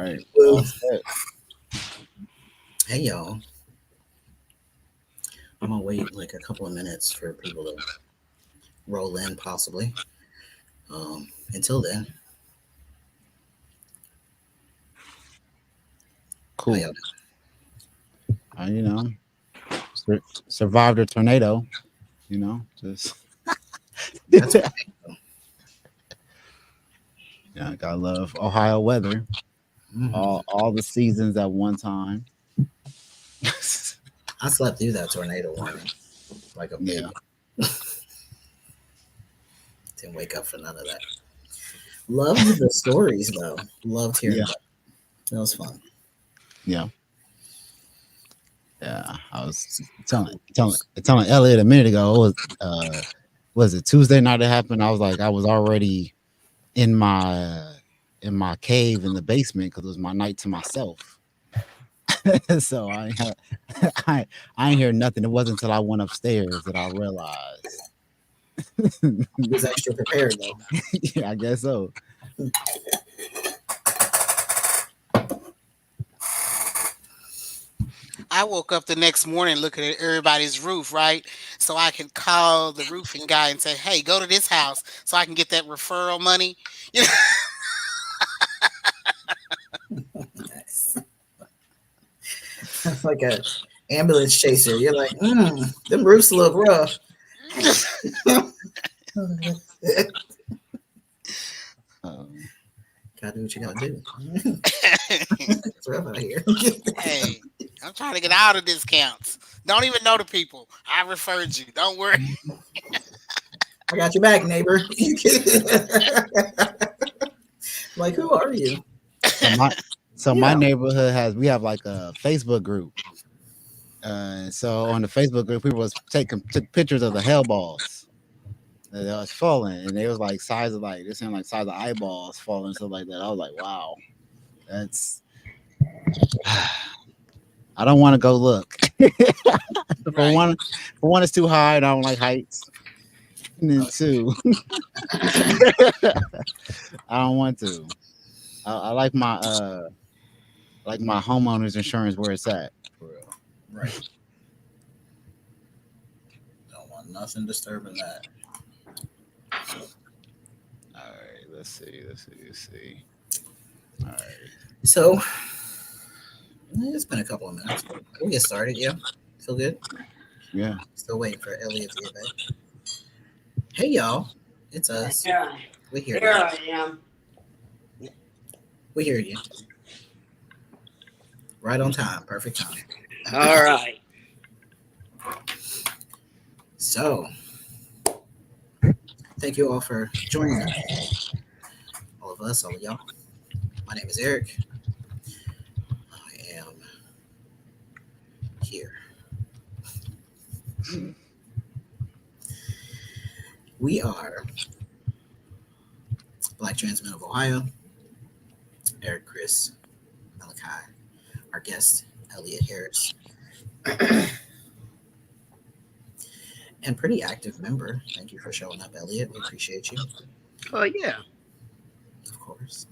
right. Well, All set. hey y'all, I'm gonna wait like a couple of minutes for people to roll in, possibly. Until then, how y'all Cool. You know, survived a tornado. Just doing? That's gotta love Ohio weather. mm-hmm. All the seasons at one time. I slept through that tornado warning like a Yeah, baby. Didn't wake up for none of that. Loved the stories though. Loved hearing yeah, about it. It was fun. yeah, yeah. I was telling Cool. telling telling Elliot a minute ago. Was it Tuesday night it happened? I was already in my cave in the basement because it was my night to myself. So I ain't hear nothing. It wasn't until I went upstairs that I realized. He was extra prepared though. Yeah, I guess so. I woke up the next morning looking at everybody's roof, right? So I can call the roofing guy and say, "Hey, go to this house so I can get that referral money." You know, Nice. It's like a ambulance chaser. You're like, them roofs look rough. Um, Gotta do what you gotta do. It's rough out here. hey, I'm trying to get out of discounts. Don't even know the people. I referred you. Don't worry. I got your back, neighbor. Like, who are you? so my my Yeah. neighborhood we have like a Facebook group. So on the Facebook group, people was took pictures of the hell balls that was falling, and they was like size of like this, like size of eyeballs falling, stuff like that. I was like, wow, that's. I don't want to go look. for Right. one, it's too high, and I don't like heights. And then two, I don't want to. I like my homeowner's insurance where it's at. For real. Right. Don't want nothing disturbing that. All right, let's see. All right, So it's been a couple of minutes, but we'll get started. Yeah. Feel good? yeah, Still waiting for Elliot to get back. Hey y'all. It's us. Yeah, We hear here you. I am. We hear you. Right on time. Perfect time. All right. So thank you all for joining us. All of us, all of y'all. My name is Eric. I am here. We are Black Trans Men of Ohio. Eric, Chris, Malachi, our guest, Elliot Harris, and pretty active member. Thank you for showing up, Elliot. We appreciate you, Oh yeah. of course.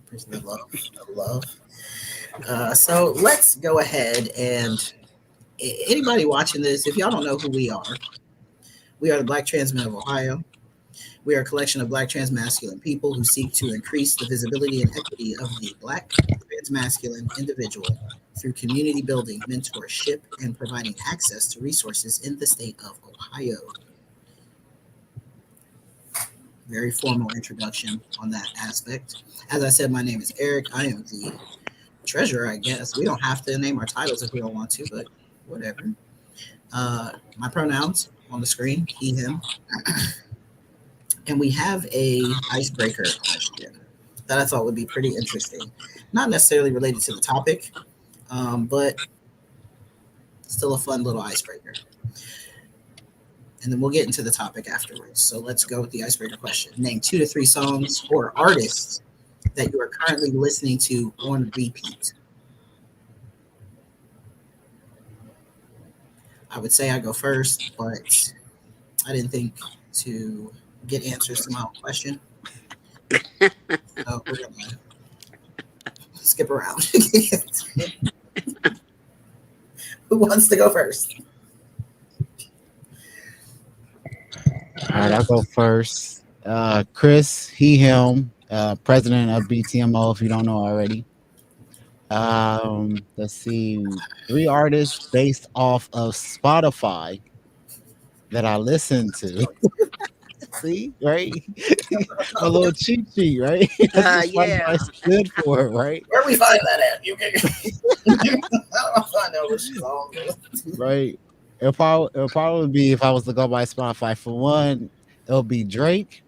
Appreciate the love. The love. So let's go ahead and anybody watching this, if y'all don't know who we are the Black Trans Men of Ohio. We are a collection of Black trans masculine people who seek to increase the visibility and equity of the Black trans masculine individual through community building, mentorship, and providing access to resources in the state of Ohio. Very formal introduction on that aspect. As I said, my name is Eric. I am the treasurer, I guess. We don't have to name our titles if we don't want to, but whatever. My pronouns on the screen, he, him. And we have a icebreaker question that I thought would be pretty interesting. Not necessarily related to the topic, but still a fun little icebreaker. And then we'll get into the topic afterwards. So let's go with the icebreaker question. Name 2 to 3 songs or artists that you are currently listening to on repeat. I would say I go first, but I didn't think to get answers to my own question. So we're gonna skip around. Who wants to go first? All right, I'll go first. Chris, he, him, president of BTMO, if you don't know already. Let's see, three artists based off of Spotify that I listen to. See, right? My little cheat sheet, right? That's what Yeah. Spotify's good for, right? Where we find that at? You can. I don't find out which song. Right. It'll probably be if I was to go by Spotify for one, it'll be Drake,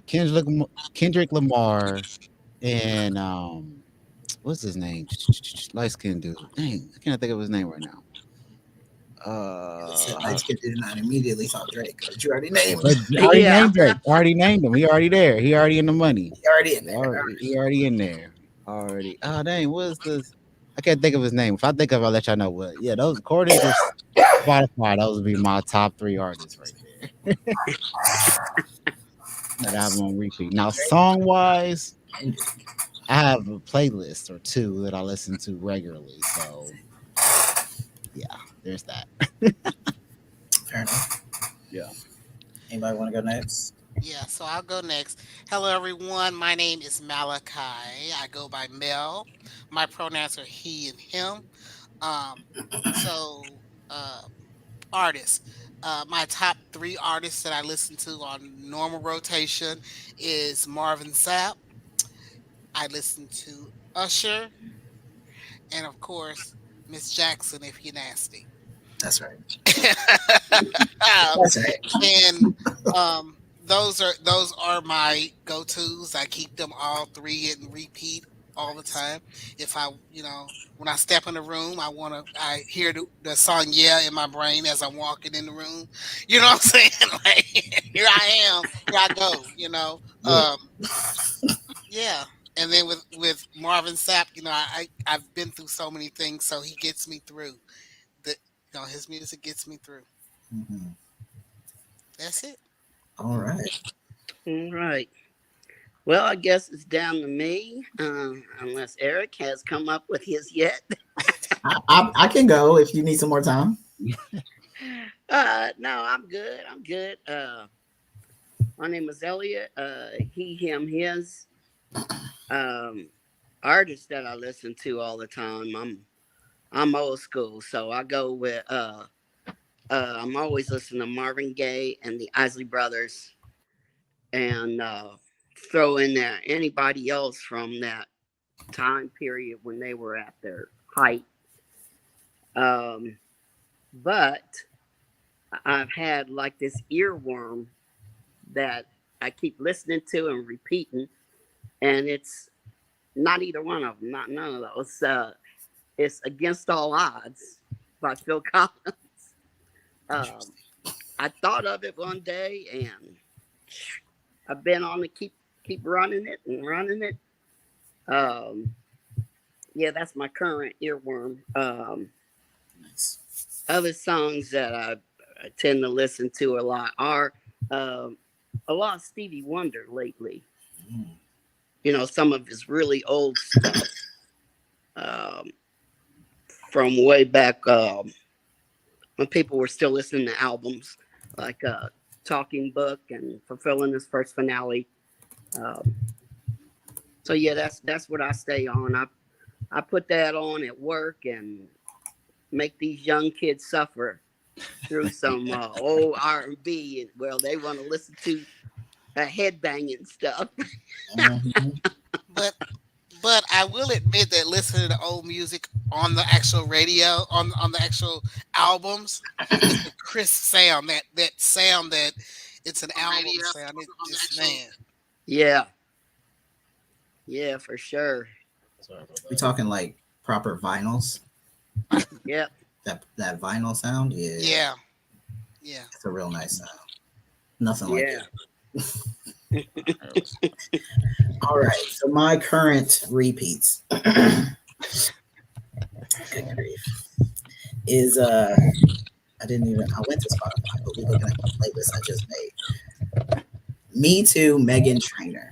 Kendrick Lamar, and what's his name? Light skin dude. Dang, I can't think of his name right now. They said light skin dude, and I immediately thought Drake, but you already named. But I already Yeah. named Drake. I already named him. He already there. He already in the money. He already in there. He already in there. Already. Oh dang, what is this? I can't think of his name. If I think of it, I'll let y'all know. But yeah, those according to Spotify, those would be my top three artists right there. That I have on repeat. Now, song wise, I have a playlist or two that I listen to regularly. So yeah, there's that. Fair enough. Yeah. Anybody want to go next? Yeah, so I'll go next. Hello, everyone. My name is Malachi. I go by Mel. My pronouns are he and him. Um, so, artists. My top three artists that I listen to on normal rotation is Marvin Sapp. I listen to Usher, and of course, Miss Jackson if you're nasty. That's right. Um, That's right. and those are my go tos. I keep them all three in repeat all the time. If I, when I step in the room, I hear the song "Yeah" in my brain as I'm walking in the room. You know what I'm saying? Like, here I am, here I go. Yeah. Yeah. And then with Marvin Sapp, I've been through so many things, so he gets me through. The his music gets me through. Mhm. That's it. All right. All right. Well, I guess it's down to me, unless Eric has come up with his yet. I can go if you need some more time. No, I'm good. I'm good. My name is Elliot. He, him, his. Artists that I listen to all the time. I'm old school, so I go with. I'm always listening to Marvin Gaye and the Isley Brothers, and throw in there anybody else from that time period when they were at their height. But I've had like this earworm that I keep listening to and repeating, and it's not either one of them, not none of those. It's "Against All Odds" by Phil Collins. I thought of it one day, and I've been on to keep running it and running it. Yeah, that's my current earworm. Nice. Other songs that I tend to listen to a lot are a lot of Stevie Wonder lately. Some of his really old stuff from way back when people were still listening to albums like Talking Book and Fulfilling His First Finale. So yeah, that's what I stay on. I put that on at work and make these young kids suffer through some old R&B. Well, they want to listen to headbanging stuff. But I will admit that listening to old music on the actual radio, on the actual albums, it's a crisp sound. That sound that it's an album sound. It just, man. Yeah, for sure. We talking like proper vinyls? Yep. That vinyl sound? Yeah. Yeah. It's a real nice sound. Nothing like it. All right. So my current repeats good grief, is I went to Spotify, but we're looking at the playlist I just made. Me Too, Megan Trainor.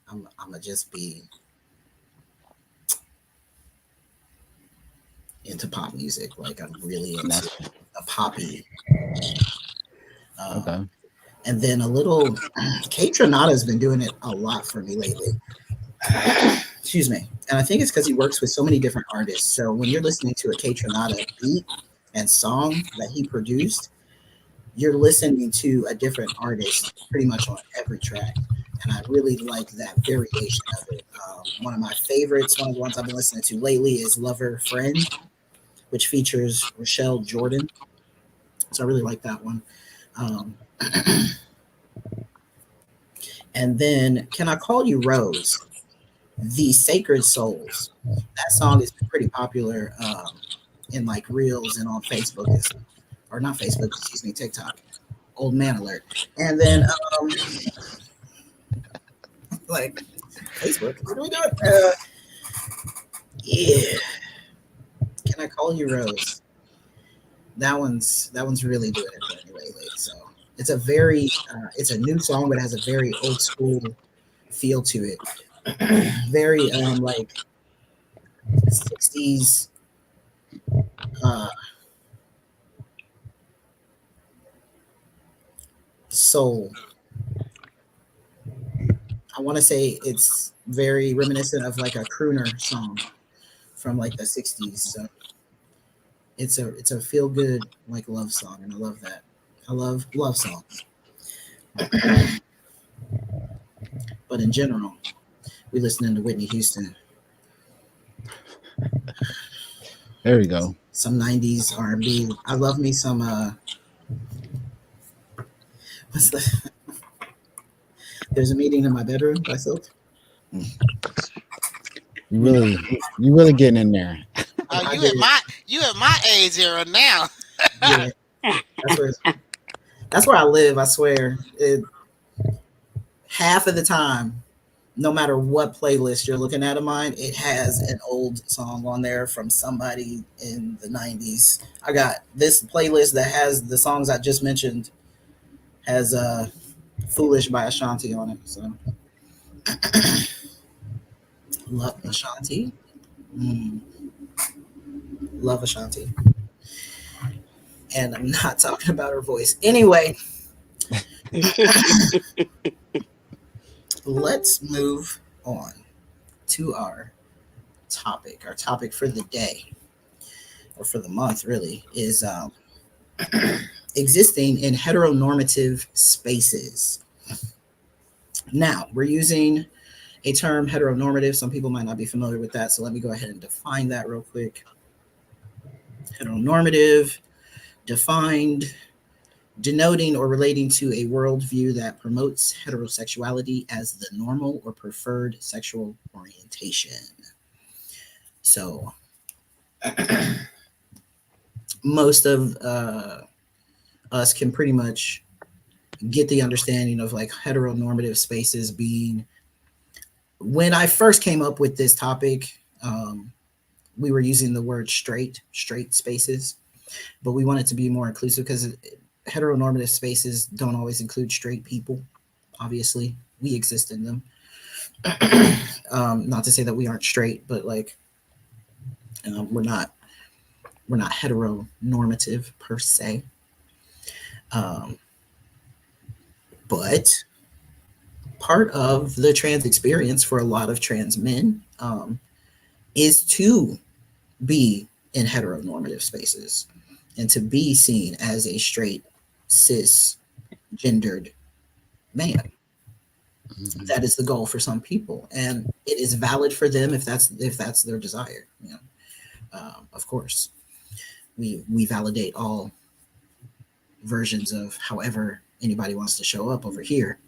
I'm gonna just be into pop music. Like I'm really into That's a poppy. Um, okay. and then a little Kate Tronada has been doing it a lot for me lately. Excuse me. And I think it's because he works with so many different artists. So when you're listening to a Kate Tronada beat and song that he produced, you're listening to a different artist pretty much on every track. And I really like that variation of it. One of my favorites, one of the ones I've been listening to lately is Lover Friend, which features Rochelle Jordan. So I really like that one. Um, and then Can I Call You Rose? The Sacred Souls. That song has been pretty popular in like reels and on Facebook and stuff. Or not Facebook, excuse me, TikTok. Old man alert. And then like Facebook, what are we doing? Yeah. Can I Call You Rose? That one's really doing it for me lately. So it's a very it's a new song, but it has a very old school feel to it. Very like 60s uh soul. I want to say it's very reminiscent of like a crooner song from like the 60s. So it's a feel good like love song, and I love that. I love love songs. But in general, we listening to Whitney Houston, There we go. some 90s R&B. I love me some what's the There's a Meeting in My Bedroom by Silk. You You know, really getting in there. Oh, I did it. you at my age era now. Yeah, that's where that's where I live. I swear. Half of the time, no matter what playlist you're looking at of mine, it has an old song on there from somebody in the 90s. I got this playlist that has the songs I just mentioned, has Foolish by Ashanti on it. So love Ashanti. Mm, love Ashanti. And I'm not talking about her voice. Anyway, let's move on to our topic. Our topic for the day, or for the month, really, is existing in heteronormative spaces. Now, we're using a term heteronormative. Some people might not be familiar with that, so let me go ahead and define that real quick. Heteronormative, defined, denoting or relating to a worldview that promotes heterosexuality as the normal or preferred sexual orientation. So, most of us can pretty much get the understanding of like heteronormative spaces being. When I first came up with this topic, we were using the word straight spaces, but we wanted to be more inclusive because heteronormative spaces don't always include straight people. Obviously, we exist in them. Not to say that we aren't straight, but like we're not heteronormative per se. But part of the trans experience for a lot of trans men is to be in heteronormative spaces and to be seen as a straight cis gendered man. Mhm. That is the goal for some people, and it is valid for them if that's their desire. Of course, we validate all versions of however anybody wants to show up over here.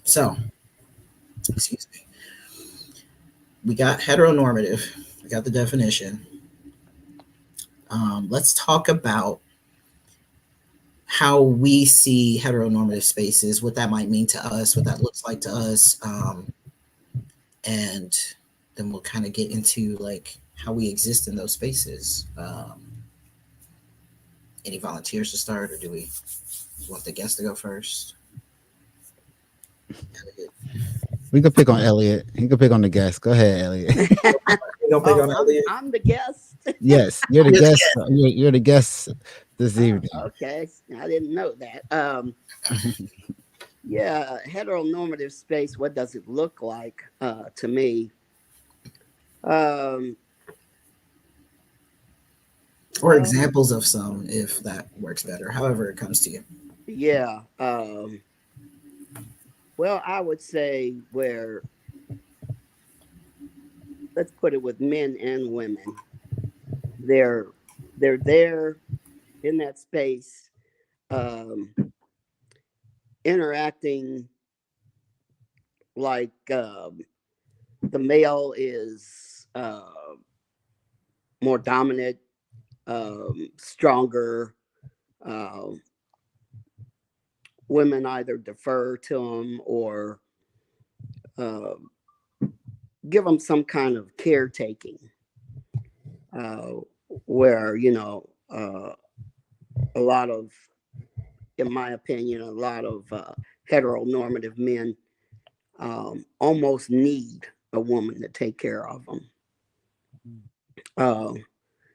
So, excuse me. We got heteronormative. We got the definition. Let's talk about how we see heteronormative spaces, what that might mean to us, what that looks like to us, and then we'll kind of get into like how we exist in those spaces. Any volunteers to start, or do we want the guest to go first? We could pick on Elliot. He could pick on the guest. Go ahead, Elliot. You don't pick Oh, on Elliot. I'm the guest. Yes, you're the You're the guest. guest. You're the guest this Oh, evening. okay. I didn't know that. Yeah, heteronormative space. What does it look like to me? Um, Or well, examples of some, if that works better. However, it comes to you. yeah. Well, I would say where let's put it with men and women. They're they're there in that space, um, interacting like the male is more dominant, stronger. Um, Women either defer to him or uh, give them some kind of caretaking, uh, where a lot of, in my opinion, a lot of heteronormative men almost need a woman to take care of them. Uh,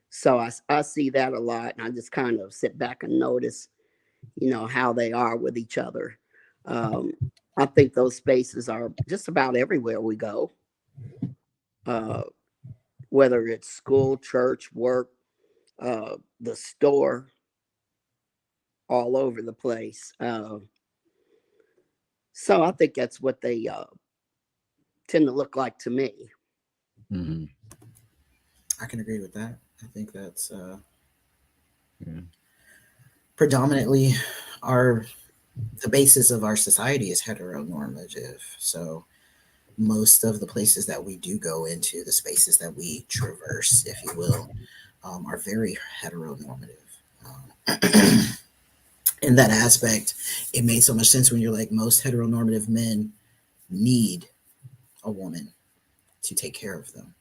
so I see that a lot, and I just kind of sit back and notice, how they are with each other. Um, I think those spaces are just about everywhere we go, uh, whether it's school, church, work, the store, all over the place. So I think that's what they tend to look like to me. Mhm. I can agree with that. I think that's Yeah. predominantly our the basis of our society is heteronormative. So most of the places that we do go into, the spaces that we traverse, if you will, are very heteronormative. In that aspect, it made so much sense when you're like, most heteronormative men need a woman to take care of them.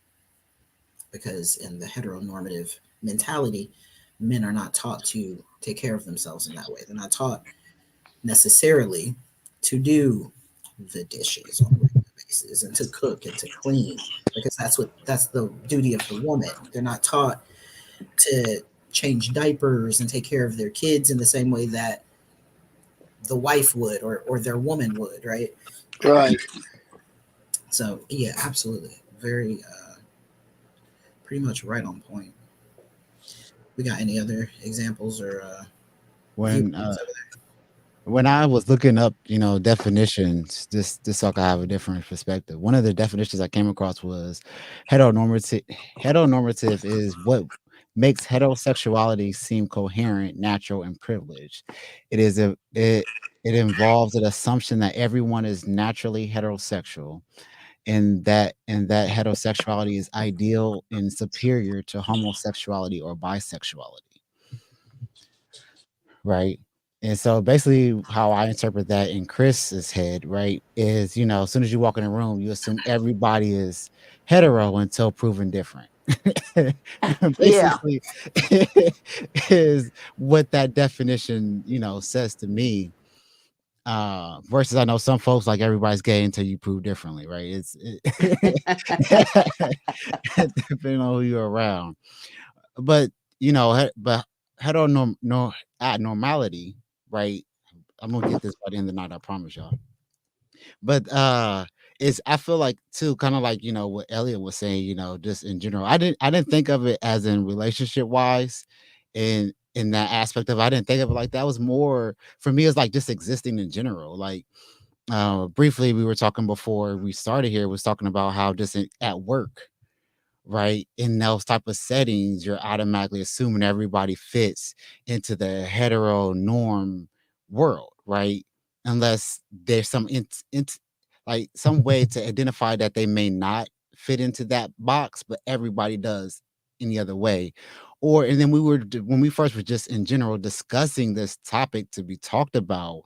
Because in the heteronormative mentality, men are not taught to take care of themselves in that way. They're not taught necessarily to do the dishes on a regular basis and to cook and to clean, because that's the duty of the woman. They're not taught to change diapers and take care of their kids in the same way that the wife would, or their woman would, right? Right. So yeah, absolutely, very pretty much right on point. We got any other examples or When viewpoints over when I was looking up, definitions, this so I could have a different perspective. One of the definitions I came across was heteronormative. Heteronormative is what makes heterosexuality seem coherent, natural, and privileged. It involves an assumption that everyone is naturally heterosexual, and that heterosexuality is ideal and superior to homosexuality or bisexuality, right? And so basically how I interpret that in Chris's head, right, is as soon as you walk in a room, you assume everybody is hetero until proven different. Yeah. Basically is what that definition, says to me. Versus I know some folks like everybody's gay until you prove differently, right? Depending on who you're around. But but heteronorm no abnormality, right? I'm gonna get this by the end of the night, I promise y'all. But it's I feel like too, kind of like what Elliot was saying, just in general. I didn't think of it as in relationship wise, in that aspect of it. I didn't think of it like that. Was more for me, it's like just existing in general. Like briefly we were talking before we started here, was talking about how just at work, right, in those type of settings you're automatically assuming everybody fits into the hetero norm world, right, unless there's like some way to identify that they may not fit into that box but everybody does any other way. Or and then when we first were just in general discussing this topic to be talked about,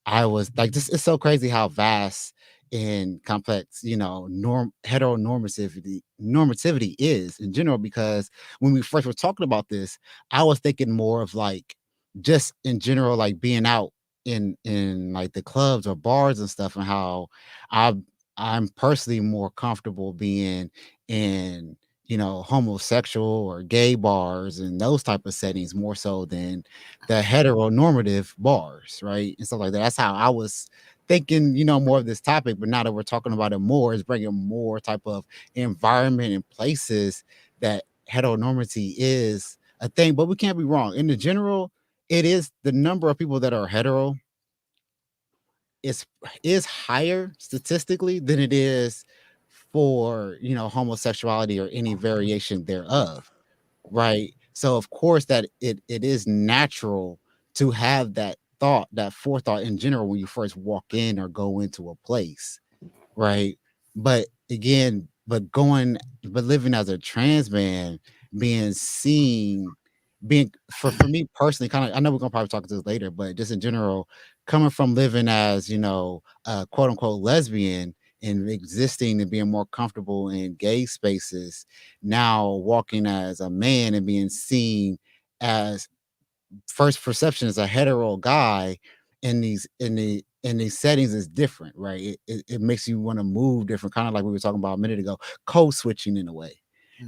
I was like, just it's so crazy how vast and complex, normativity is in general. Because when we first were talking about this, I was thinking more of like just in general, like being out in like the clubs or bars and stuff, and how I I'm personally more comfortable being in homosexual or gay bars and those type of settings more so than the heteronormative bars, right? And stuff like that. That's how I was thinking, more of this topic. But now that we're talking about it more, it's bringing more type of environment and places that heteronormity is a thing. But we can't be wrong. In the general, it is the number of people that are hetero is higher statistically than it is for homosexuality or any variation thereof, right? So of course that it is natural to have that thought, that forethought in general when you first walk in or go into a place, right? But again, but living as a trans man, being seen, being for me personally, kind of, I know we're gonna probably talk to this later, but just in general, coming from living as quote unquote lesbian and existing and being more comfortable in gay spaces, now walking as a man and being seen as first perception as a hetero guy in these settings is different, right? It makes you want to move different, kind of like we were talking about a minute ago, code switching in a way.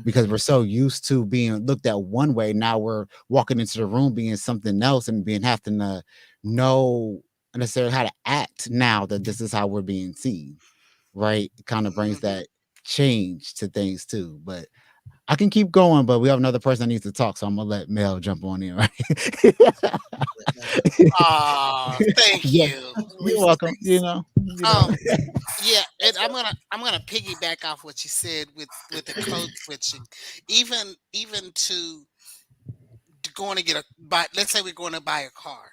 Because we're so used to being looked at one way, now we're walking into the room being something else and being having to know necessarily how to act now that this is how we're being seen, right? It kind of brings Mhm. that change to things too. But I can keep going, but we have another person that needs to talk, so I'm gonna let Mel jump on in, right? Ah, thank Yeah, you. you're welcome. Um, yeah, and I'm gonna piggyback off what you said with the code switching, even to going to get a buy. Let's say we're going to buy a car.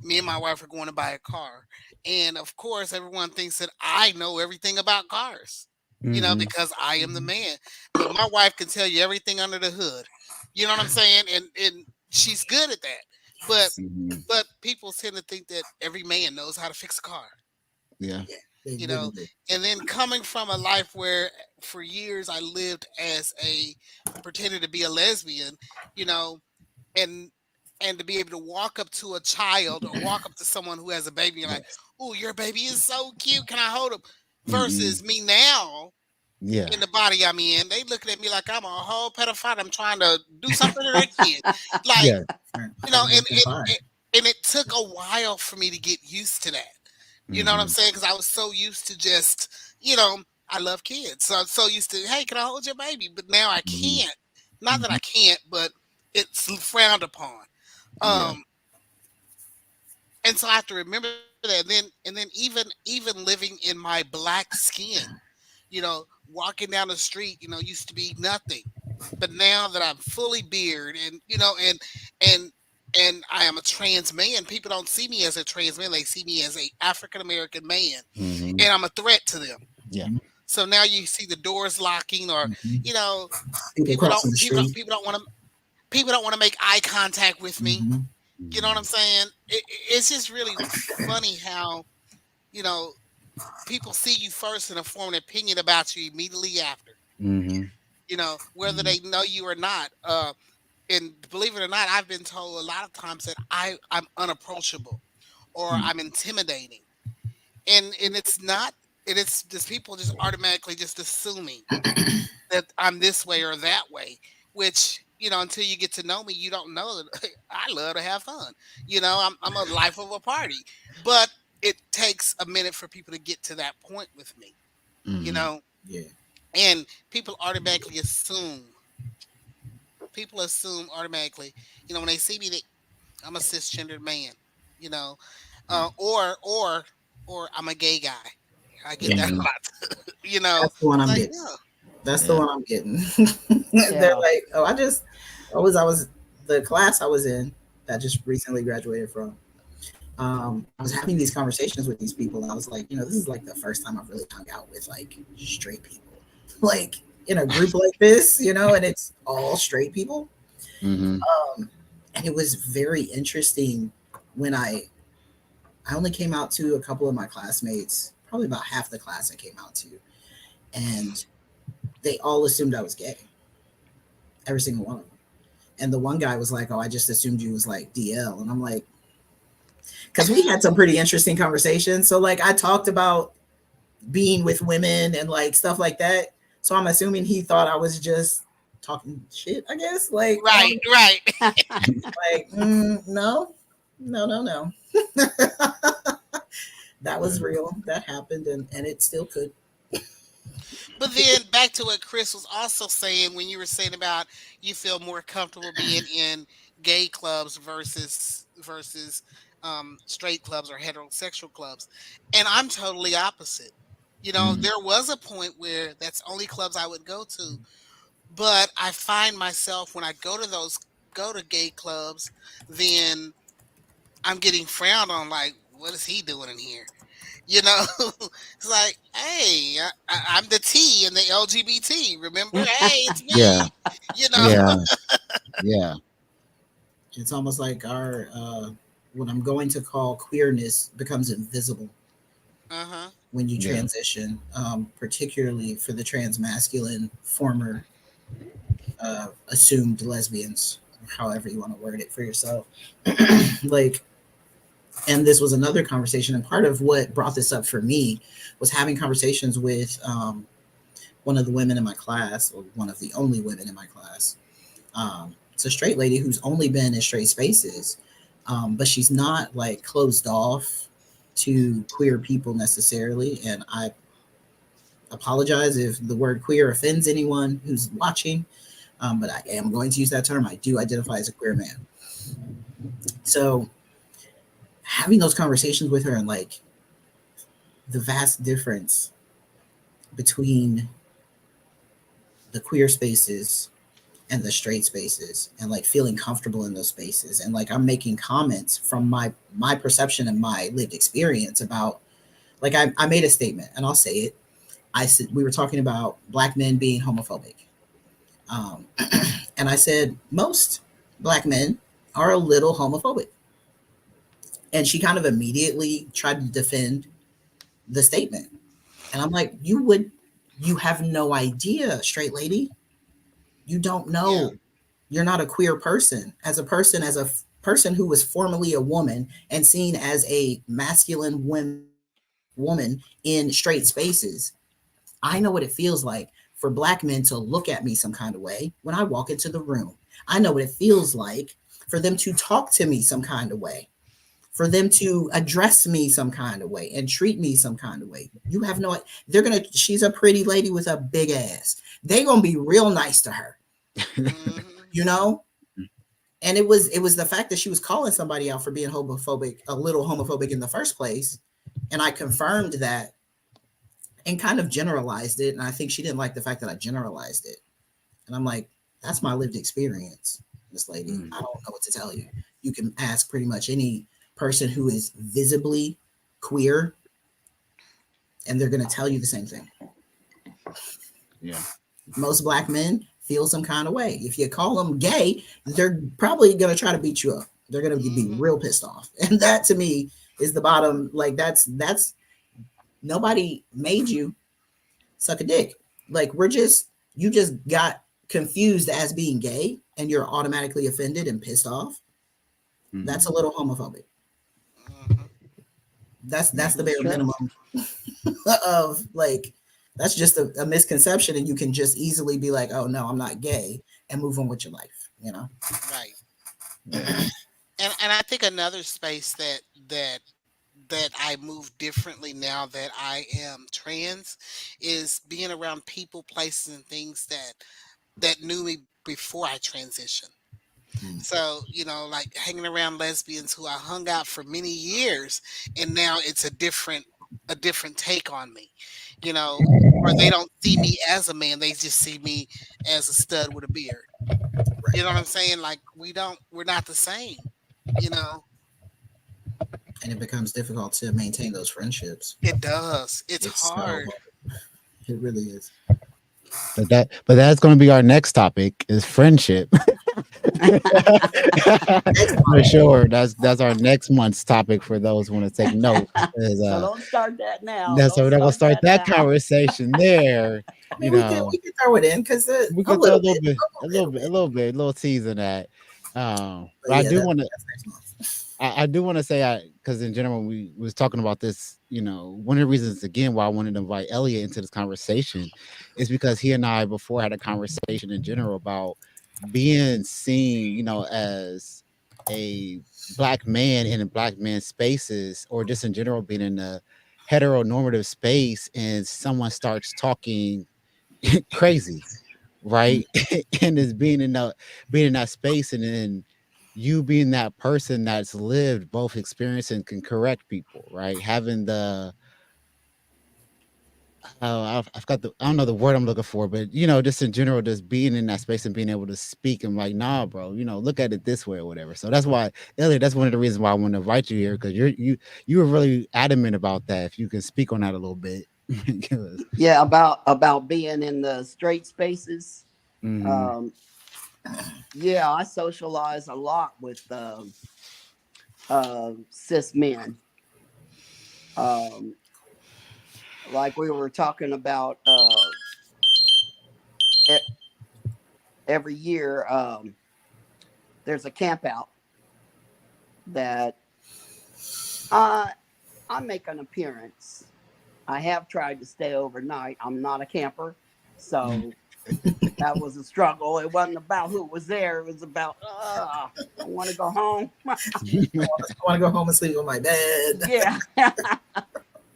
Me and my wife are going to buy a car, and of course, everyone thinks that I know everything about cars. Mhm, Because I am the man. But my wife can tell you everything under the hood. You know what I'm saying? And she's good at that. But mhm, but people tend to think that every man knows how to fix a car. yeah, They you really know do. and then coming from a life where for years I lived as a pretended to be a lesbian, you know and and to be able to walk up to a child or walk up to someone who has a baby and like, yes, oh, your baby is so cute, can I hold him? mhm, Versus me now yeah, in the body I'm in, they looking at me like I'm a whole pedophile. I'm trying to do something to their kid. Like, yeah, Right. you know, As and much as and I. and it took a while for me to get used to that. You know what I'm mhm, saying? Because I was so used to just, you know, I love kids. So I'm so used to, hey, can I hold your baby? But now I mhm, can't. Not that I can't, but it's frowned upon. yeah, Um, and so I have to remember that. And then even living in my black skin, walking down the street, used to be nothing. But now that I'm fully beard and and and I am a trans man, people don't see me as a trans man. They see me as a African American man, mhm, and I'm a threat to them. yeah, So now you see the doors locking, or Mhm. you know, People crossing the street. people don't want to make eye contact with me. Hmm. You know what I'm mhm, saying? It's just really funny how you know people see you first and form an opinion about you immediately after. mhm, Whether they know you or not. And believe it or not, I've been told a lot of times that I'm unapproachable or I'm intimidating, and it's not. It's just people just automatically just assuming that I'm this way or that way, which until you get to know me, you don't know that I love to have fun. I'm a life of a party, but it takes a minute for people to get to that point with me. You mhm, know, Yeah. and people automatically automatically, when they see me, I'm a cisgendered man, you know, uh, or or or I'm a gay guy. I get Yeah. that a mhm, lot. you know, That's the one it's I'm like, getting. yeah. That's the yeah, one I'm getting. They're yeah, like, oh, I was the class I was in that just recently graduated from. I was having these conversations with these people, and I was like, this is like the first time I've really hung out with like straight people, like in a group like this, and it's all straight people. mhm, And it was very interesting when I only came out to a couple of my classmates, probably about half the class I came out to, and they all assumed I was gay, every single one of them. And the one guy was like, "Oh, I just assumed you was like DL," and I'm like, because we had some pretty interesting conversations. So like I talked about being with women and like stuff like that. So I'm assuming he thought I was just talking shit, I guess. Like, Right, right. no, no, no, no. That was real. That happened, and it still could. But then back to what Chris was also saying when you were saying about you feel more comfortable being in gay clubs versus straight clubs or heterosexual clubs, and I'm totally opposite. You know, Mm. there was a point where that's only clubs I would go to, but I find myself when I go to gay clubs, then I'm getting frowned on. Like, what is he doing in here? You know, it's like, hey, I'm the T in the LGBT. Remember, hey, it's Yeah, me. You know, yeah, yeah. It's almost like our what I'm going to call queerness becomes invisible uh huh, when you Yeah. transition, particularly for the trans masculine former assumed lesbians, however you want to word it for yourself. Like, and this was another conversation, and part of what brought this up for me was having conversations with one of the women in my class, or one of the only women in my class. It's a straight lady who's only been in straight spaces, but she's not like closed off to queer people necessarily. And I apologize if the word queer offends anyone who's watching, but I am going to use that term. I do identify as a queer man. So having those conversations with her, and like the vast difference between the queer spaces and the straight spaces, and like feeling comfortable in those spaces, and like I'm making comments from my perception and my lived experience about, like, I made a statement, and I'll say it. I said we were talking about black men being homophobic, um, and I said most black men are a little homophobic, and she kind of immediately tried to defend the statement, and I'm like, you have no idea, straight lady. You don't yeah, know. You're not a queer person. As a person who was formerly a woman and seen as a masculine woman in straight spaces, I know what it feels like for black men to look at me some kind of way when I walk into the room. I know what it feels like for them to talk to me some kind of way, for them to address me some kind of way and treat me some kind of way. You have no, she's a pretty lady with a big ass. They're gonna be real nice to her, hmm, you know? And it was the fact that she was calling somebody out for being homophobic, a little homophobic in the first place. And I confirmed that and kind of generalized it. And I think she didn't like the fact that I generalized it. And I'm like, that's my lived experience, Miss Lady. Mm. I don't know what to tell you. You can ask pretty much any person who is visibly queer, and they're going to tell you the same thing. Yeah. Most black men feel some kind of way. If you call them gay, they're probably going to try to beat you up. They're going to be hmm, real pissed off. And that to me is the bottom. Like, that's nobody made you suck a dick. Like, you just got confused as being gay and you're automatically offended and pissed off. That's a Mhm. little homophobic. hmm. That's Yeah. the bare minimum of, like, that's just a misconception, and you can just easily be like, oh no, I'm not gay, and move on with your life, you know. Right. Yeah. And I think another space that I move differently now that I am trans is being around people, places, and things that knew me before I transitioned. Mm. So, you know, like hanging around lesbians who I hung out for many years, and now it's a different take on me, you know, or they don't see me as a man, they just see me as a stud with a beard. You know what I'm saying? Like we're not the same, you know. And it becomes difficult to maintain those friendships. It does. It's It's so hard. hard. It really is. But that's going to be our next topic is friendship. Next For month, sure. That's our next month's topic for those who want to take note. Is So don't start that now. that's so Don't we're not gonna start start that that now. conversation there. I You mean, know, we could throw it in because we a could throw little bit, a little bit, a little tease in that. But but I yeah, do want to that's next month. I do want to say, because in general we was talking about this. One of the reasons again why I wanted to invite Elliot into this conversation is because he and I before had a conversation in general about being seen, as a black man in a black man spaces, or just in general being in a heteronormative space, and someone starts talking crazy, right? And it's being in that space, and then you being that person that's lived both experience and can correct people, right? Having the I've got I don't know the word I'm looking for, but just in general, just being in that space and being able to speak and like, nah, bro, look at it this way or whatever. So that's why, Elliot, that's one of the reasons why I want to invite you here, because you were really adamant about that. If you can speak on that a little bit. Yeah, about being in the straight spaces. Hmm. Um, yeah, I socialize a lot with cis men. Um, like we were talking about e- every year, there's a camp out that I I make an appearance. I have tried to stay overnight. I'm not a camper, so that was a struggle. It wasn't about who was there. It was about I want to go home. I want to go home and sleep on my bed. Yeah,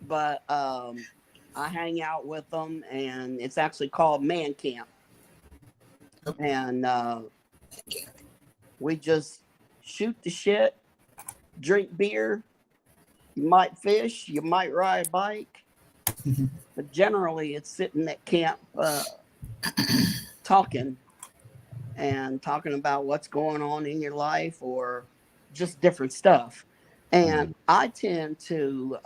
but I hang out with them, and it's actually called Man Camp, and we just shoot the shit, drink beer. You might fish, you might ride a bike, but generally it's sitting at camp talking talking about what's going on in your life or just different stuff. And Mhm. I tend to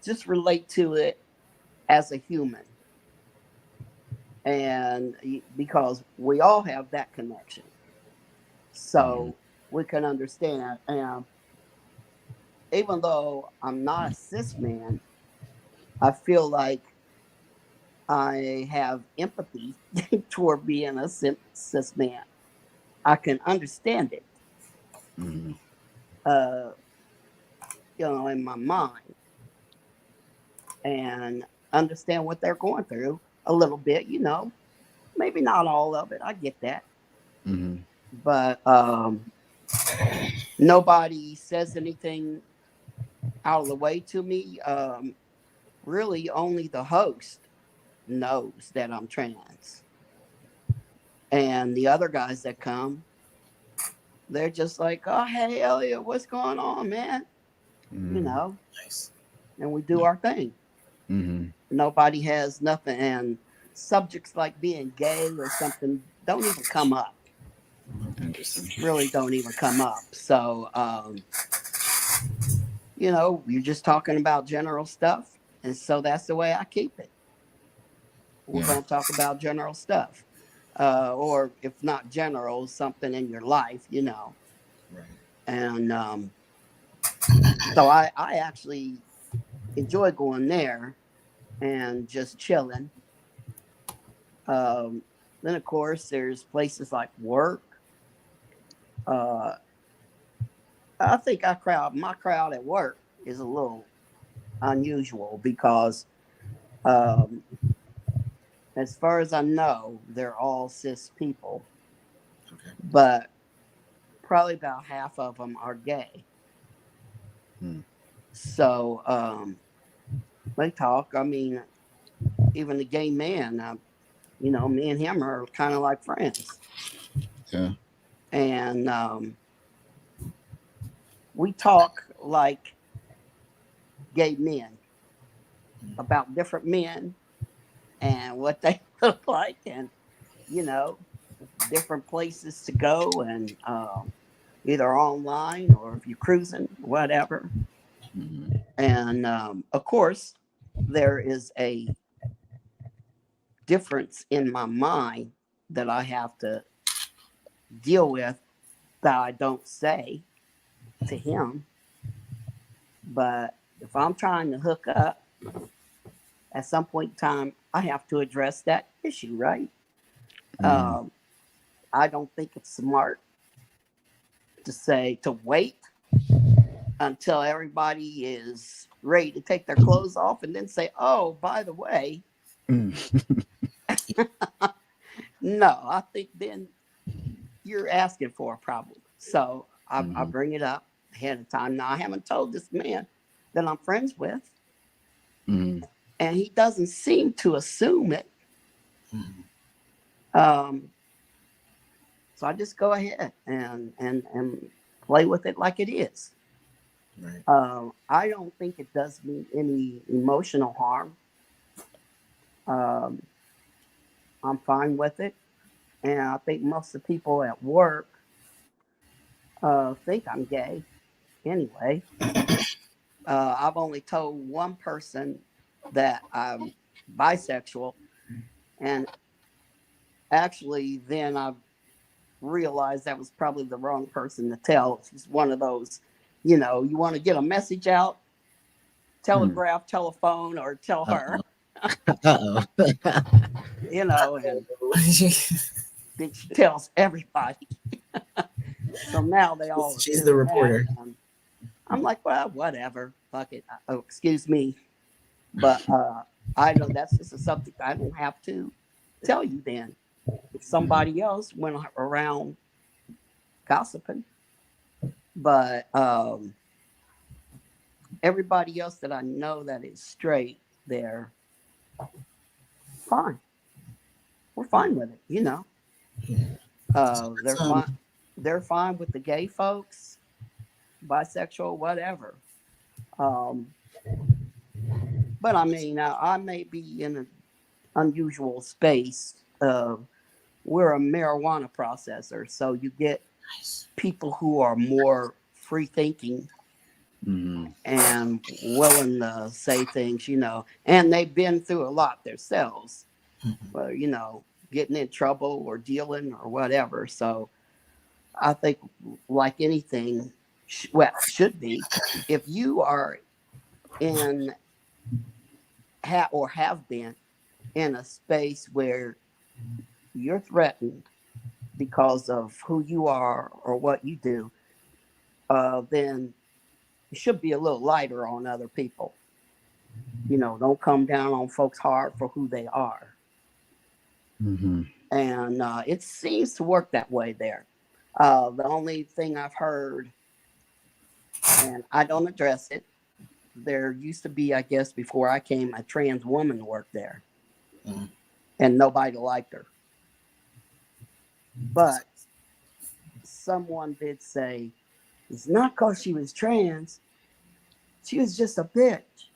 just relate to it as a human. And because we all have that connection. Mhm. So we can understand. And even though I'm not a cis man, I feel like I have empathy toward being a cis man. I can understand it, Mhm. uh, in my mind and understand what they're going through a little bit. Maybe not all of it. I get that. Mhm. But nobody says anything out of the way to me. Really, only the host knows that I'm trans. And the other guys that come, they're just like, oh, hey, Elliot, what's going on, man? You Mhm. know, Nice. and we do our thing. Mhm. Nobody has nothing. And subjects like being gay or something don't even come up, Interesting. really don't even come up. So, you're just talking about general stuff. And so that's the way I keep it. We're Yeah. going to talk about general stuff. Or if not general, something in your life. Right. And so I actually enjoy going there and just chilling. Um, then, of course, there's places like work. Uh, I think my crowd at work is a little unusual because, um, as far as I know, they're all cis people, Okay. but probably about half of them are gay. Mm. So they talk. I mean, even the gay man, me and him are kind of like friends. Yeah. And we talk like gay men about different men and what they look like and, you know, different places to go and either online or if you're cruising, whatever. Mhm. And of course, there is a difference in my mind that I have to deal with that I don't say to him. But if I'm trying to hook up, at some point in time, I have to address that issue, right? Mhm. Um, I don't think it's smart to say to wait until everybody is ready to take their clothes off and then say, oh, by the way, Mm. no, I think then you're asking for a problem. So I Mhm. bring it up ahead of time. Now, I haven't told this man that I'm friends with, Mhm. and he doesn't seem to assume it. Mhm. Um, so I just go ahead and play with it like it is. Right. I don't think it does me any emotional harm. Um, I'm fine with it. And I think most of the people at work think I'm gay anyway. I've only told one person that I'm bisexual. And actually, then I realized that was probably the wrong person to tell. She's one of those, you want to get a message out, Mm. telegraph, telephone, or tell her, Uh-oh. Uh-oh. and then she tells everybody. So now they all are She's the feeling bad. reporter. And I'm like, well, whatever. Fuck it. Oh, excuse me. But I know that's just a subject I don't have to tell you then. If Mhm. somebody else went around gossiping, but everybody else that I know that is straight, they're fine. We're fine with it. So let's They're fine. They're fine with the gay folks, bisexual, whatever. Um, but I mean, I may be in an unusual space. We're a marijuana processor, so you get nice. people who are more free thinking Mhm. and willing to say things, and they've been through a lot themselves, Mhm. whether, getting in trouble or dealing or whatever. So I think, like anything, well, should be, if you are in, or have been in a space where you're threatened because of who you are or what you do, then you should be a little lighter on other people. Don't come down on folks hard for who they are. Mhm. And it seems to work that way there. The only thing I've heard, and I don't address it, there used to be, I guess, before I came, a trans woman worked there, Mhm. and nobody liked her. But someone did say, it's not because she was trans, she was just a bitch,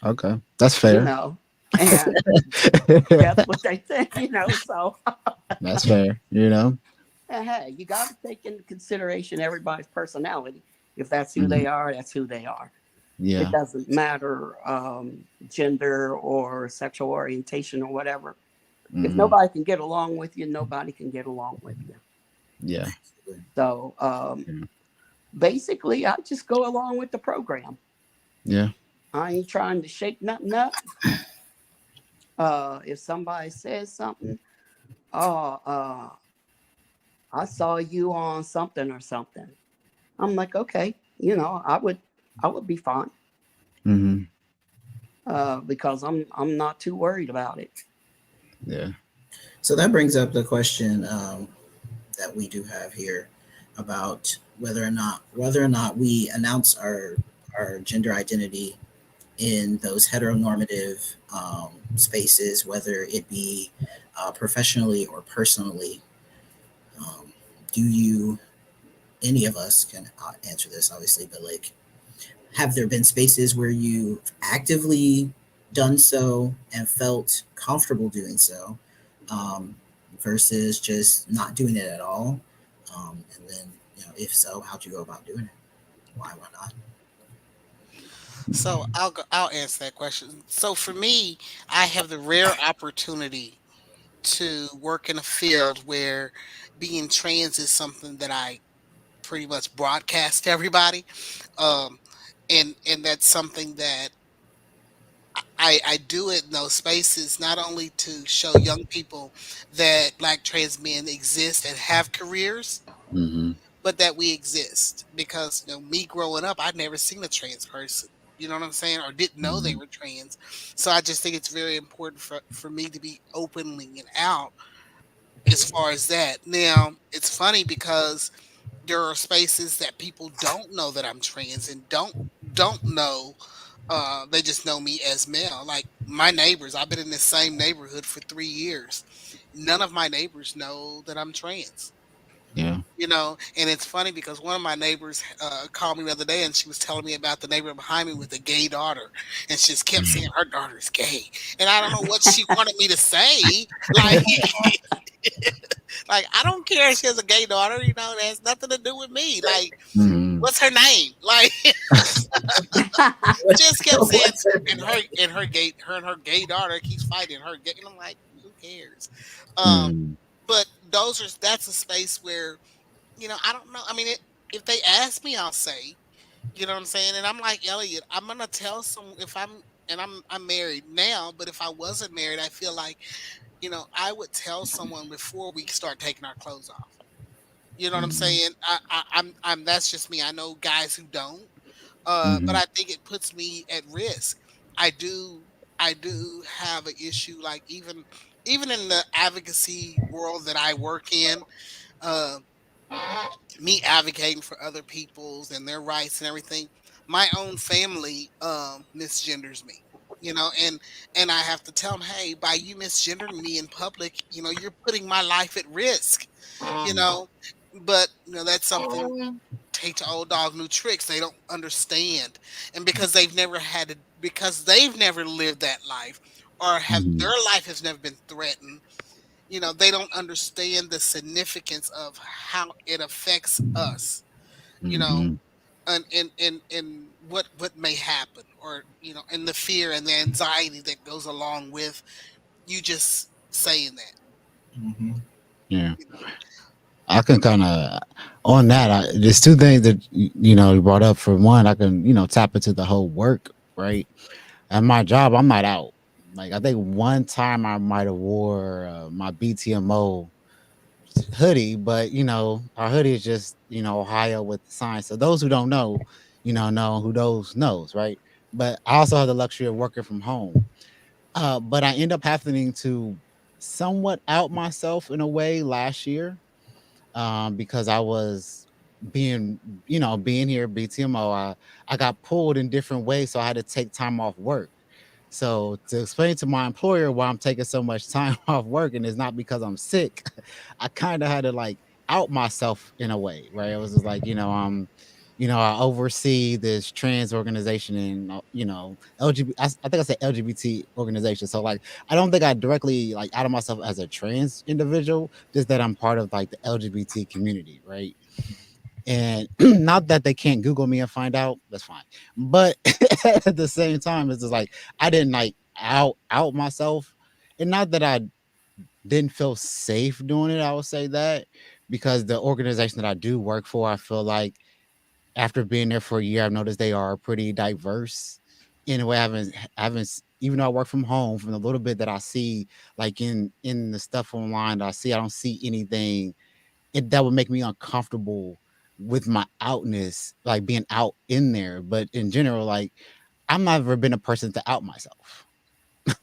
Okay. That's you fair. know? And that's what they think. So, That's fair, you know? hey, you got to take into consideration everybody's personality. If that's who Mhm. they are, that's who they are. It Yeah. doesn't matter gender or sexual orientation or whatever. If Mhm. nobody can get along with you, nobody can get along with you. Yeah. So Yeah. basically, I just go along with the program. Yeah. I ain't trying to shake nothing up. If somebody says something, oh, I saw you on something or something. I'm like, okay, I would be fine Mhm. because I'm not too worried about it. Yeah. So that brings up the question that we do have here about whether or not we announce our gender identity in those heteronormative spaces, whether it be professionally or personally. Um, do you, any of us can answer this, obviously, but like, have there been spaces where you've actively done so and felt comfortable doing so, um, versus just not doing it at all? And then, if so, how'd you go about doing it? Why not? So I'll answer that question. So for me, I have the rare opportunity to work in a field where being trans is something that I pretty much broadcast to everybody. Um, and that's something that I do it in those spaces not only to show young people that black trans men exist and have careers, Mhm. but that we exist because me growing up, I'd never seen a trans person. You know what I'm saying? Or didn't know they Mhm. were trans. So I just think it's very important for me to be openly and out as far as that. Now, it's funny because there are spaces that people don't know that I'm trans and don't know. They just know me as male. Like my neighbors, I've been in this same neighborhood for 3 years. None of my neighbors know that I'm trans. Yeah. And it's funny because one of my neighbors called me the other day and she was telling me about the neighbor behind me with a gay daughter, and she just kept saying her daughter's gay, and I don't know what she wanted me to say. Like, like I don't care if she has a gay daughter. It has nothing to do with me. Like, Mhm. what's her name? Like, just kept saying, What's her and name? her gay daughter keeps fighting her gay, and I'm like, who cares? Mhm. But that's a space where I don't know. I mean, if they ask me, I'll say, you know what I'm saying? And I'm like Elliot, I'm gonna tell some if I'm married now, but if I wasn't married, I feel like, I would tell someone before we start taking our clothes off. You know what I'm Mhm. saying? I'm that's just me. I know guys who don't, but Mhm. I think it puts me at risk. I do I do have an issue, like even in the advocacy world that I work in. Uh, Me advocating for other people's and their rights and everything, my own family misgenders me, and I have to tell them, hey, by you misgendering me in public, you're putting my life at risk, you know but that's something. Take to old dog new tricks, they don't understand. And because they've never lived that life, or have Mhm. their life has never been threatened, they don't understand the significance of how it affects us, you know, Mhm. and what may happen, or and the fear and the anxiety that goes along with you just saying that, Hmm. Yeah. you know. I can kind of on that. There's two things that you brought up. For one, I can tap into the whole work, right. At my job, I'm not out. Like I think one time I might have wore my BTMO hoodie, but our hoodie is just Ohio with the sign. So those who don't know who those knows, right? But I also have the luxury of working from home. But I end up having to somewhat out myself in a way last year, because I was being, being here BTMO. I got pulled in different ways, so I had to take time off work. So to explain to my employer why I'm taking so much time off work, and it's not because I'm sick, I kind of had to like out myself in a way, right? It was just like, I oversee this trans organization and LGBT. I think I said LGBT organization. So like, I don't think I directly like out of myself as a trans individual, just that I'm part of like the LGBT community, right? And not that they can't Google me and find out, that's fine. But at the same time, it's just like I didn't like out myself. And not that I didn't feel safe doing it, I would say that, because the organization that I do work for, I feel like after being there for a year, I've noticed they are pretty diverse in a way. Even though I work from home, from the little bit that I see, like in the stuff online that I see, I don't see anything that would make me uncomfortable with my outness, like being out in there. But in general, like I've never been a person to out myself.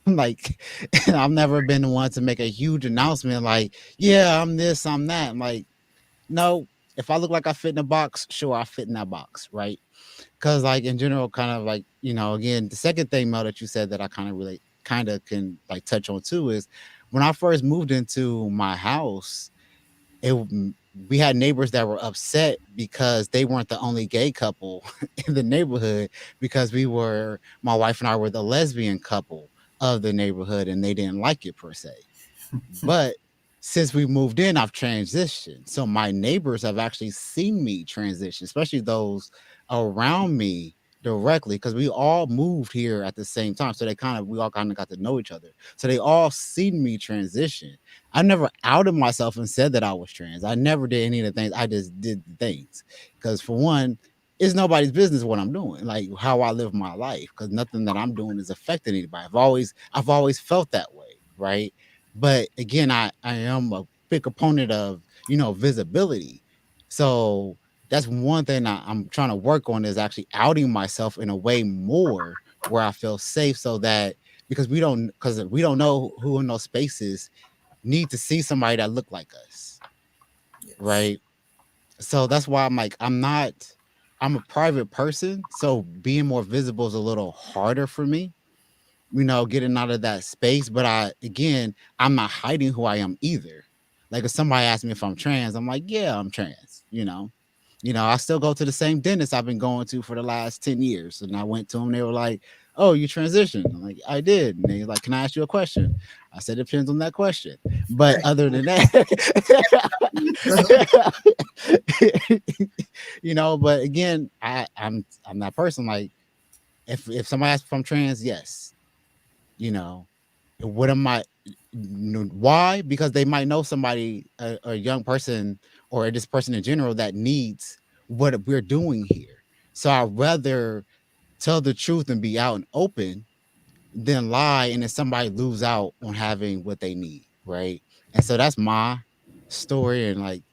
Like I've never been the one to make a huge announcement like, yeah, I'm this, I'm that. I'm like, no, if I look like I fit in a box, sure, I fit in that box, right? Because like in general, kind of like, again, the second thing, Mel, that you said that I kind of can like touch on too is when I first moved into my house, we had neighbors that were upset because they weren't the only gay couple in the neighborhood, because my wife and I were the lesbian couple of the neighborhood, and they didn't like it per se. But since we moved in, I've transitioned. So my neighbors have actually seen me transition, especially those around me directly, because we all moved here at the same time. So we all kind of got to know each other. So they all seen me transition. I never outed myself and said that I was trans. I never did any of the things. I just did the things. Because for one, it's nobody's business what I'm doing, like how I live my life, because nothing that I'm doing is affecting anybody. I've always felt that way, right? But again, I am a big opponent of visibility. So that's one thing I'm trying to work on is actually outing myself in a way more where I feel safe so that because we don't know who in those spaces need to see somebody that look like us, Yes. right? So that's why I'm a private person, so being more visible is a little harder for me, getting out of that space. But I'm not hiding who I am either. Like if somebody asks me if I'm trans, I'm like, yeah, I'm trans. I still go to the same dentist I've been going to for the last 10 years. And I went to them, they were like, oh, you transitioned. I'm like, I did. And they were like, can I ask you a question? I said, it depends on that question. But Right. other than that, but again, I'm that person. Like if somebody asks if I'm trans, yes, you know, what am I? Why? Because they might know somebody, a young person, or this person in general that needs what we're doing here. So I'd rather tell the truth and be out and open than lie and then somebody lose out on having what they need, right? And so that's my story and like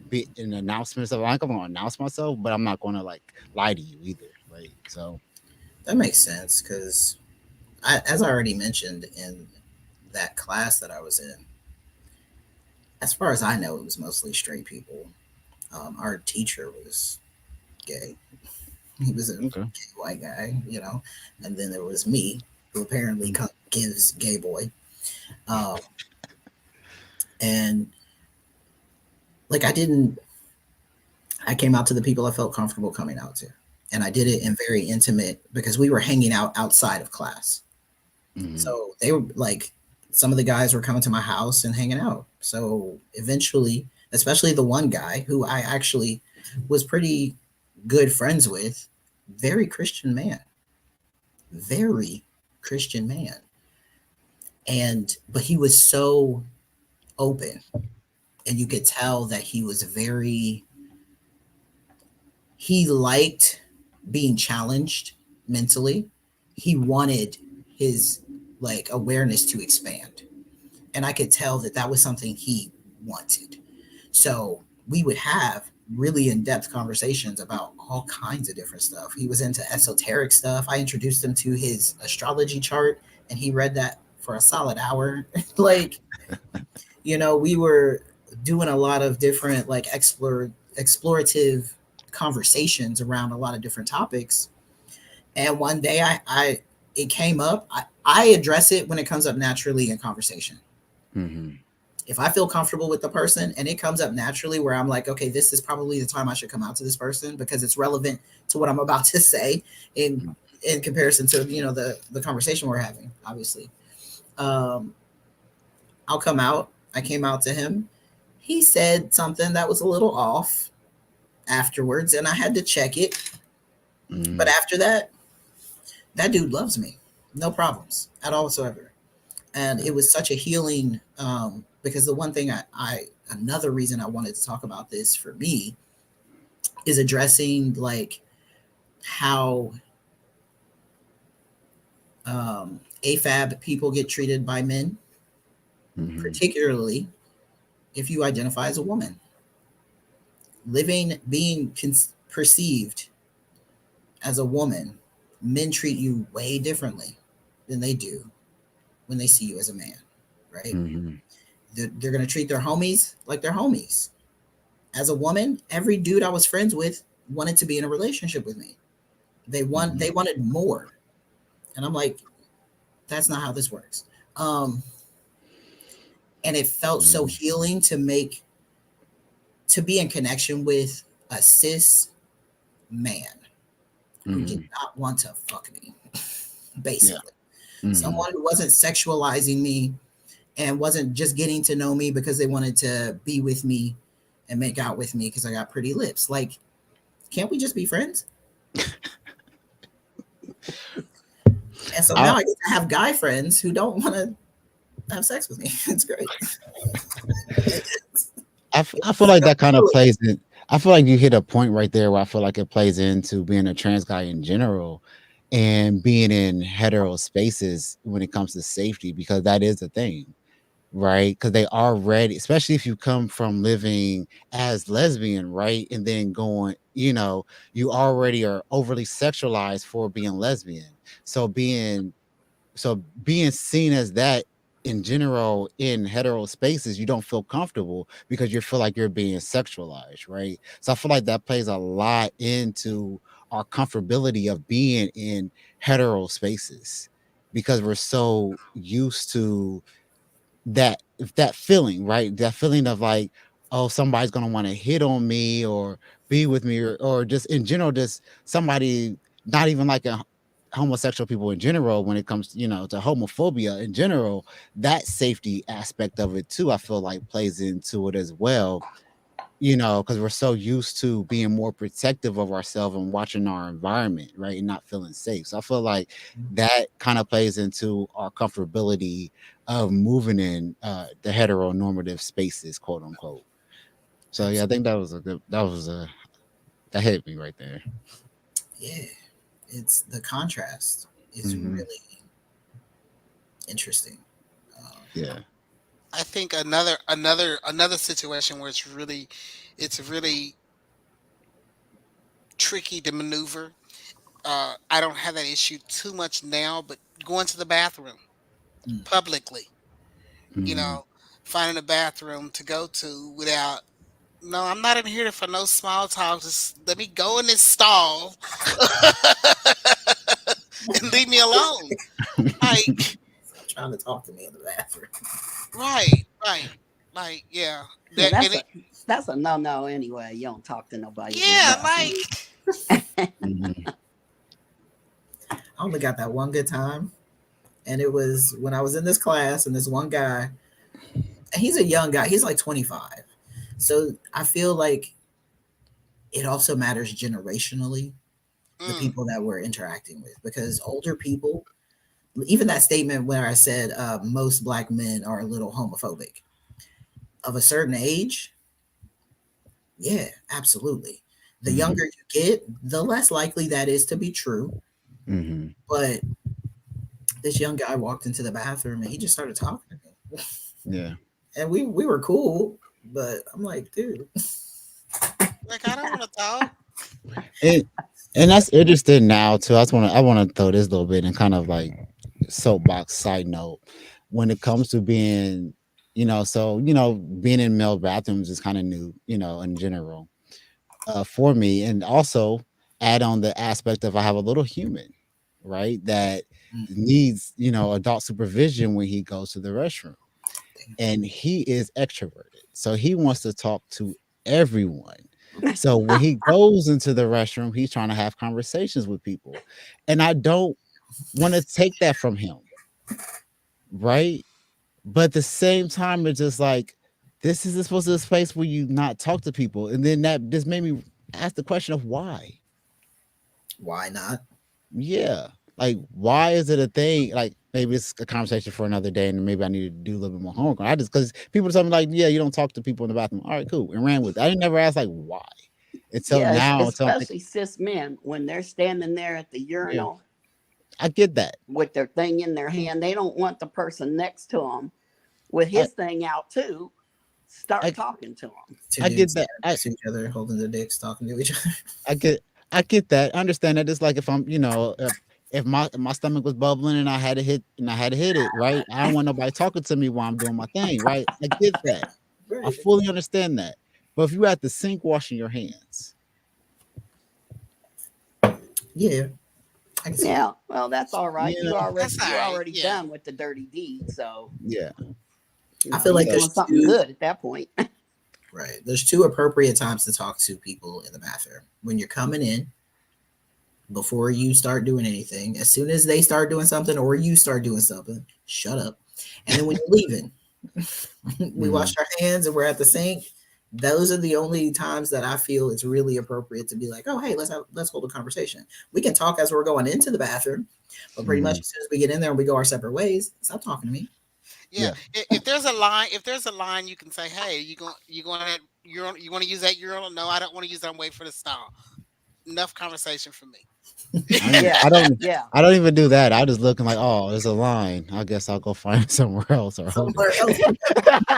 be an announcement. So I'm gonna announce myself, but I'm not gonna like lie to you either, right? So That makes sense because, as I already mentioned in that class that I was in, as far as I know, it was mostly straight people. Our teacher was gay. He was a okay. gay white guy, and then there was me, who apparently gives gay boy. Um, and like I came out to the people I felt comfortable coming out to. And I did it in very intimate because we were hanging out outside of class. Mm-hmm. So they were like, some of the guys were coming to my house and hanging out. So eventually, especially the one guy who I actually was pretty good friends with, very Christian man, very Christian man. But he was so open, and you could tell that he liked being challenged mentally. He wanted his like awareness to expand, and I could tell that that was something he wanted. So we would have really in-depth conversations about all kinds of different stuff. He was into esoteric stuff. I introduced him to his astrology chart, and he read that for a solid hour. Like, we were doing a lot of different like explorative conversations around a lot of different topics. And one day I it came up. I address it when it comes up naturally in conversation. Mm-hmm. If I feel comfortable with the person and it comes up naturally where I'm like, okay, this is probably the time I should come out to this person because it's relevant to what I'm about to say in comparison to the conversation we're having, obviously. Um, I'll come out. I came out to him. He said something that was a little off afterwards, and I had to check it. But Mm-hmm. after that, that dude loves me. No problems at all whatsoever. And it was such a healing, because the one thing another reason I wanted to talk about this for me is addressing like how AFAB people get treated by men, Mm-hmm. particularly if you identify as a woman. Being perceived as a woman, men treat you way differently than they do when they see you as a man, right? Mm-hmm. They're going to treat their homies like they're homies. As a woman, every dude I was friends with wanted to be in a relationship with me. Mm-hmm. They wanted more. And I'm like, that's not how this works. Um, and it felt so healing to be in connection with a cis man who did Mm-hmm. not want to fuck me, Yeah. basically. Mm-hmm. Someone who wasn't sexualizing me and wasn't just getting to know me because they wanted to be with me and make out with me because I got pretty lips. Like, can't we just be friends? And so now I I get to have guy friends who don't want to have sex with me. It's great. I feel It's like so that kind of healing. plays in. I feel like you hit a point right there where I feel like it plays into being a trans guy in general and being in hetero spaces when it comes to safety because that is a thing. right? Because they already, especially if you come from living as lesbian, right? And then going, you already are overly sexualized for being lesbian. So being seen as that in general in hetero spaces, you don't feel comfortable because you feel like you're being sexualized, right? So I feel like that plays a lot into our comfortability of being in hetero spaces because we're so used to that feeling, right? That feeling of like, oh, somebody's gonna want to hit on me or be with me, or just in general, just somebody, not even like a homosexual people in general, when it comes, to homophobia in general, that safety aspect of it too, I feel like plays into it as well, because we're so used to being more protective of ourselves and watching our environment, right? And not feeling safe. So I feel like that kind of plays into our comfortability of moving in the heteronormative spaces, quote unquote. So yeah, I think that hit me right there. Yeah, it's the contrast is Hmm. really interesting. Um, Yeah. I think another situation where it's really tricky to maneuver. I don't have that issue too much now, but going to the bathroom mm, publicly, you Hmm. know, finding a bathroom to go to without, no, I'm not in here for no small talk. Just let me go in this stall and leave me alone. Like, stop trying to talk to me in the bathroom. right, right. Like, yeah. Yeah, That and it, that's a no no anyway. You don't talk to nobody in the yeah, bathroom. like, Hmm. I only got that one good time, and it was when I was in this class, and this one guy, and he's a young guy, he's like 25. So I feel like it also matters generationally, the mm, people that we're interacting with, because older people, even that statement where I said most black men are a little homophobic, of a certain age, yeah, absolutely. The Hmm. younger you get, the less likely that is to be true. Hmm. But this young guy walked into the bathroom and he just started talking to me. Yeah. And we were cool, but I'm like, dude, like I don't want to talk. And and that's interesting now too. I want to throw this little bit and kind of like soapbox side note when it comes to being, being in male bathrooms is kind of new, in general, for me, and also add on the aspect of I have a little human, right, that mm, needs, adult supervision when he goes to the restroom, damn, and he is extroverted. So he wants to talk to everyone. So when he goes into the restroom, he's trying to have conversations with people. And I don't want to take that from him, right? But at the same time, it's just like, this is supposed to be a space where you not talk to people. And then that just made me ask the question of why. why not? Yeah. Like, why is it a thing? Like, maybe it's a conversation for another day, and maybe I need to do a little bit more homework. I just, because people tell me, like, yeah, you don't talk to people in the bathroom. All right, cool. And ran with it. I didn't never ask, like, why. Until Yeah, now, until I'm thinking, especially cis men when they're standing there at the yeah, urinal I get that. with their thing in their hand. They don't want the person next to them with I, his thing out too. Start I, talking to them. Two I get dudes that. standing next to each other, holding their dicks, talking to each other. I get I get that. I understand that. It's like if I'm, if my stomach was bubbling and I had to hit it, right? I don't want nobody talking to me while I'm doing my thing, right? I get that. I Right. fully understand that. But if you at the sink washing your hands, Yeah, I can see that. Yeah, well, that's all right. you know, That's all You're right. already Yeah. done with the dirty deed, so yeah. I feel you're like So doing there's something two, good at that point. right. There's two appropriate times to talk to people in the bathroom. When you're coming in, before you start doing anything, as soon as they start doing something or you start doing something, shut up. And then when you're leaving, we mhm, washed our hands and we're at the sink. Those are the only times that I feel it's really appropriate to be like, oh hey, let's hold a conversation. We can talk as we're going into the bathroom, but pretty much mhm, as soon as we get in there and we go our separate ways, stop talking to me. Yeah. yeah. If there's a line, you can say, "Hey, you going you want to use that urinal? No, I don't want to use that. I'm waiting for the stall." Enough conversation for me. Yeah, I don't. yeah. I don't even do that. I just look and like, oh, there's a line. I guess I'll go find it somewhere else or hold Somewhere else.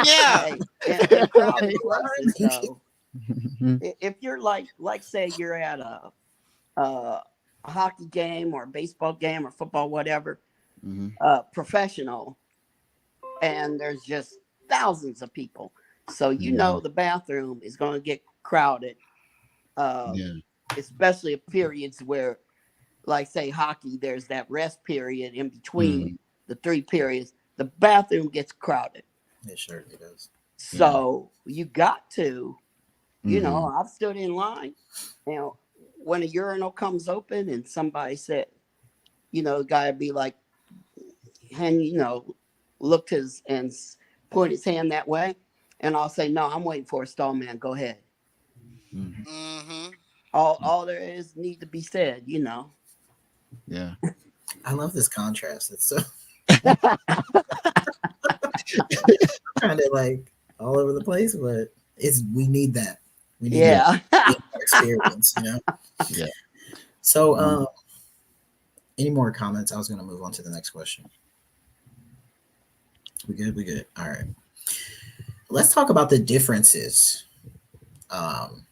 Yeah. Hey, in crowded it. places though, Mhm, if you're like say you're at a hockey game or a baseball game or football, whatever, mhm, professional, and there's just thousands of people, so you know mhm. the bathroom is going to get crowded, um, Yeah. especially at periods where, like say hockey, there's that rest period in between Mhm, the three periods. The bathroom gets crowded, It certainly does. yeah. so you got to, Mhm, I've stood in line. Now, when a urinal comes open and somebody said, the guy would be like, and looked his and point his hand that way, and I'll say, no, I'm waiting for a stall man. Go ahead. mhm. Mm-hmm. All there is need to be said. Yeah. I love this contrast. It's so kind of like all over the place, but it's we need that. We need Yeah. that Yeah. in our experience, you know. Yeah. So, Um, any more comments? I was going to move on to the next question. We good? We good? All right. Let's talk about the differences. Um,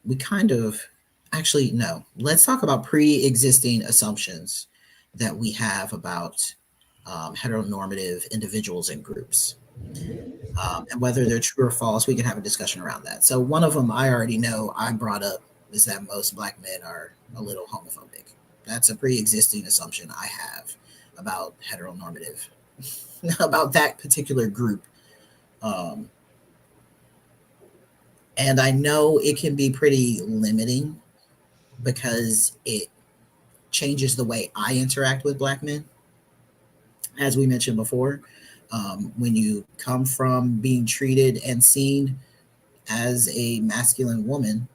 we kind of actually no. Let's talk about pre-existing assumptions that we have about heteronormative individuals and groups, and whether they're true or false. We can have a discussion around that. So one of them I already know I brought up is that most black men are a little homophobic. That's a pre-existing assumption I have about heteronormative, about that particular group. Um, and I know it can be pretty limiting because it changes the way I interact with black men. As we mentioned before, when you come from being treated and seen as a masculine woman,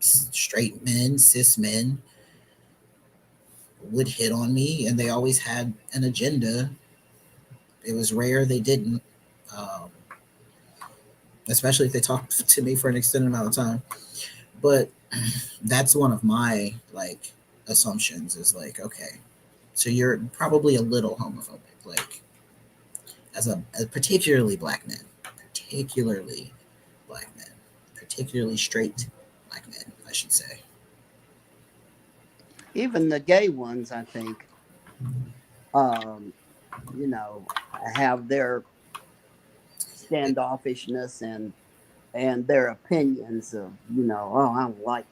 straight men, cis men would hit on me, and they always had an agenda. It was rare they didn't, um, especially if they talked to me for an extended amount of time. But that's one of my like assumptions is like, okay, so you're probably a little homophobic, like as particularly black men, particularly black men, particularly straight black men, I should say. Even the gay ones, I think, um, you know, have their standoffishness and their opinions of, oh, I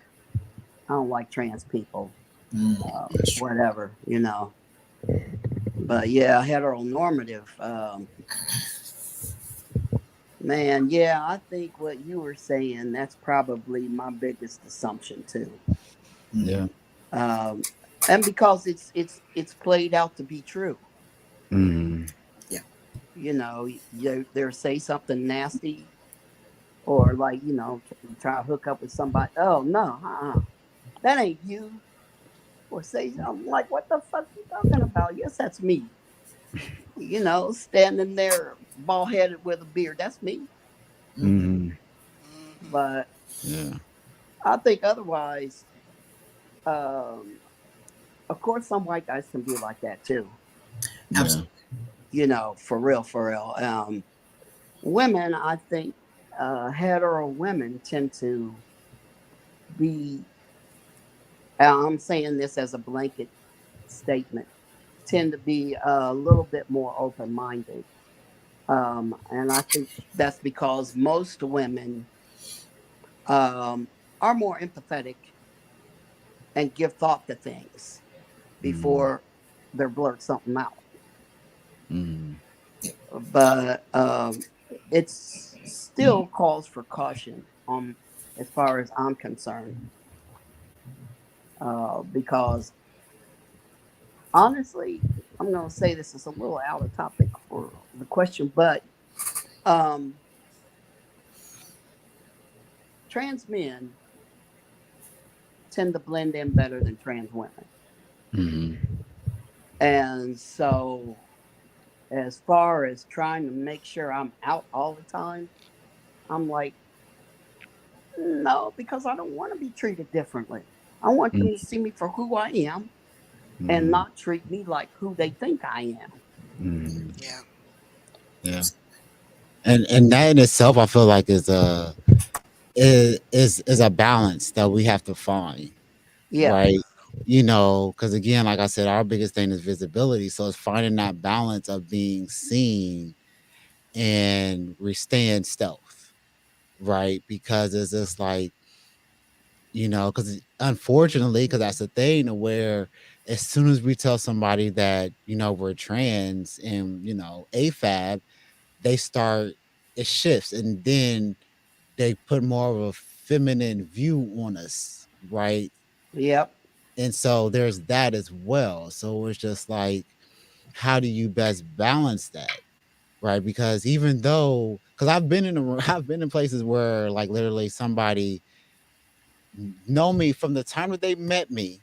don't like trans people, That's true. whatever. But yeah, heteronormative, man, yeah, I think what you were saying, that's probably my biggest assumption too. Mm, yeah. Um, and because it's played out to be true. Mhm, yeah. They'll say something nasty, or like, try to hook up with somebody. Oh no, that ain't you. Or say something like, what the fuck you talking about? Yes, that's me. Standing there bald headed with a beard. That's me. Mm-hmm. mhm. Mm-hmm. But Yeah. I think otherwise, um, of course, some white guys can be like that too. Yeah. Absolutely. For real, for real. Women, I think, hetero women tend to be, I'm saying this as a blanket statement, tend to be a little bit more open minded. And I think that's because most women um, are more empathetic and give thought to things Mhm, before they're blurt something out. mhm. Yeah. But it still calls for caution as far as I'm concerned, because honestly, I'm going to say this is a little out of topic for the question, but um, trans men tend to blend in better than trans women. Mhm. And so, as far as trying to make sure I'm out all the time, I'm like, no, because I don't want to be treated differently. I want mm, them to see me for who I am and mm, not treat me like who they think I am. mm. Yeah. Yeah, Absolutely. and that in itself, I feel like is a balance that we have to find, Yeah, right? You know, because again, like I said, our biggest thing is visibility. So it's finding that balance of being seen and we stay in stealth, right? Because it's just like, you know, because unfortunately, because that's the thing where as soon as we tell somebody that, you know, we're trans and, you know, AFAB, they start, it shifts and then they put more of a feminine view on us, right? yep, And so there's that as well. So it's just like, how do you best balance that? Right? Because even though, because I've been in places where like literally somebody know me from the time that they met me,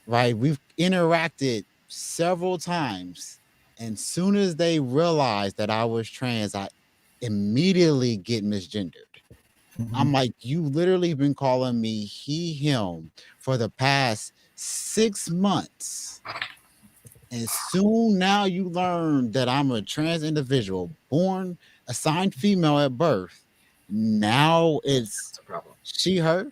right? We've interacted several times. And soon as they realized that I was trans, I immediately get misgendered. Mhm. I'm like, you literally been calling me he, him for the past 6 months. And soon now you learn that I'm a trans individual born assigned female at birth. Now it's It's a problem. she, her.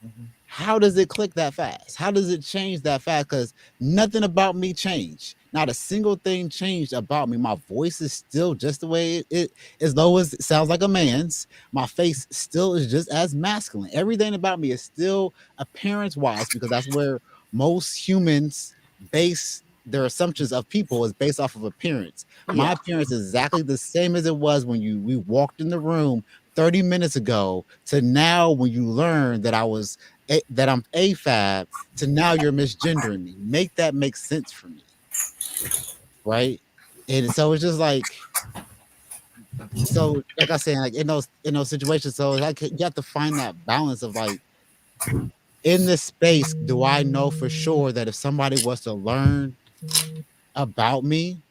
Mhm. How does it click that fast? How does it change that fast? Because nothing about me changed. Not a single thing changed about me. My voice is still just the way as though it sounds like a man's. My face still is just as masculine. Everything about me is still appearance wise, because that's where most humans base their assumptions of people is based off of appearance. My yeah, appearance is exactly the same as it was when we walked in the room 30 minutes ago to now when you learn that that I'm AFAB to now you're misgendering me. Make that make sense for me, right? And so it's just like, so like I said, like in those situations, so like you have to find that balance of like, in this space, do I know for sure that if somebody was to learn about me,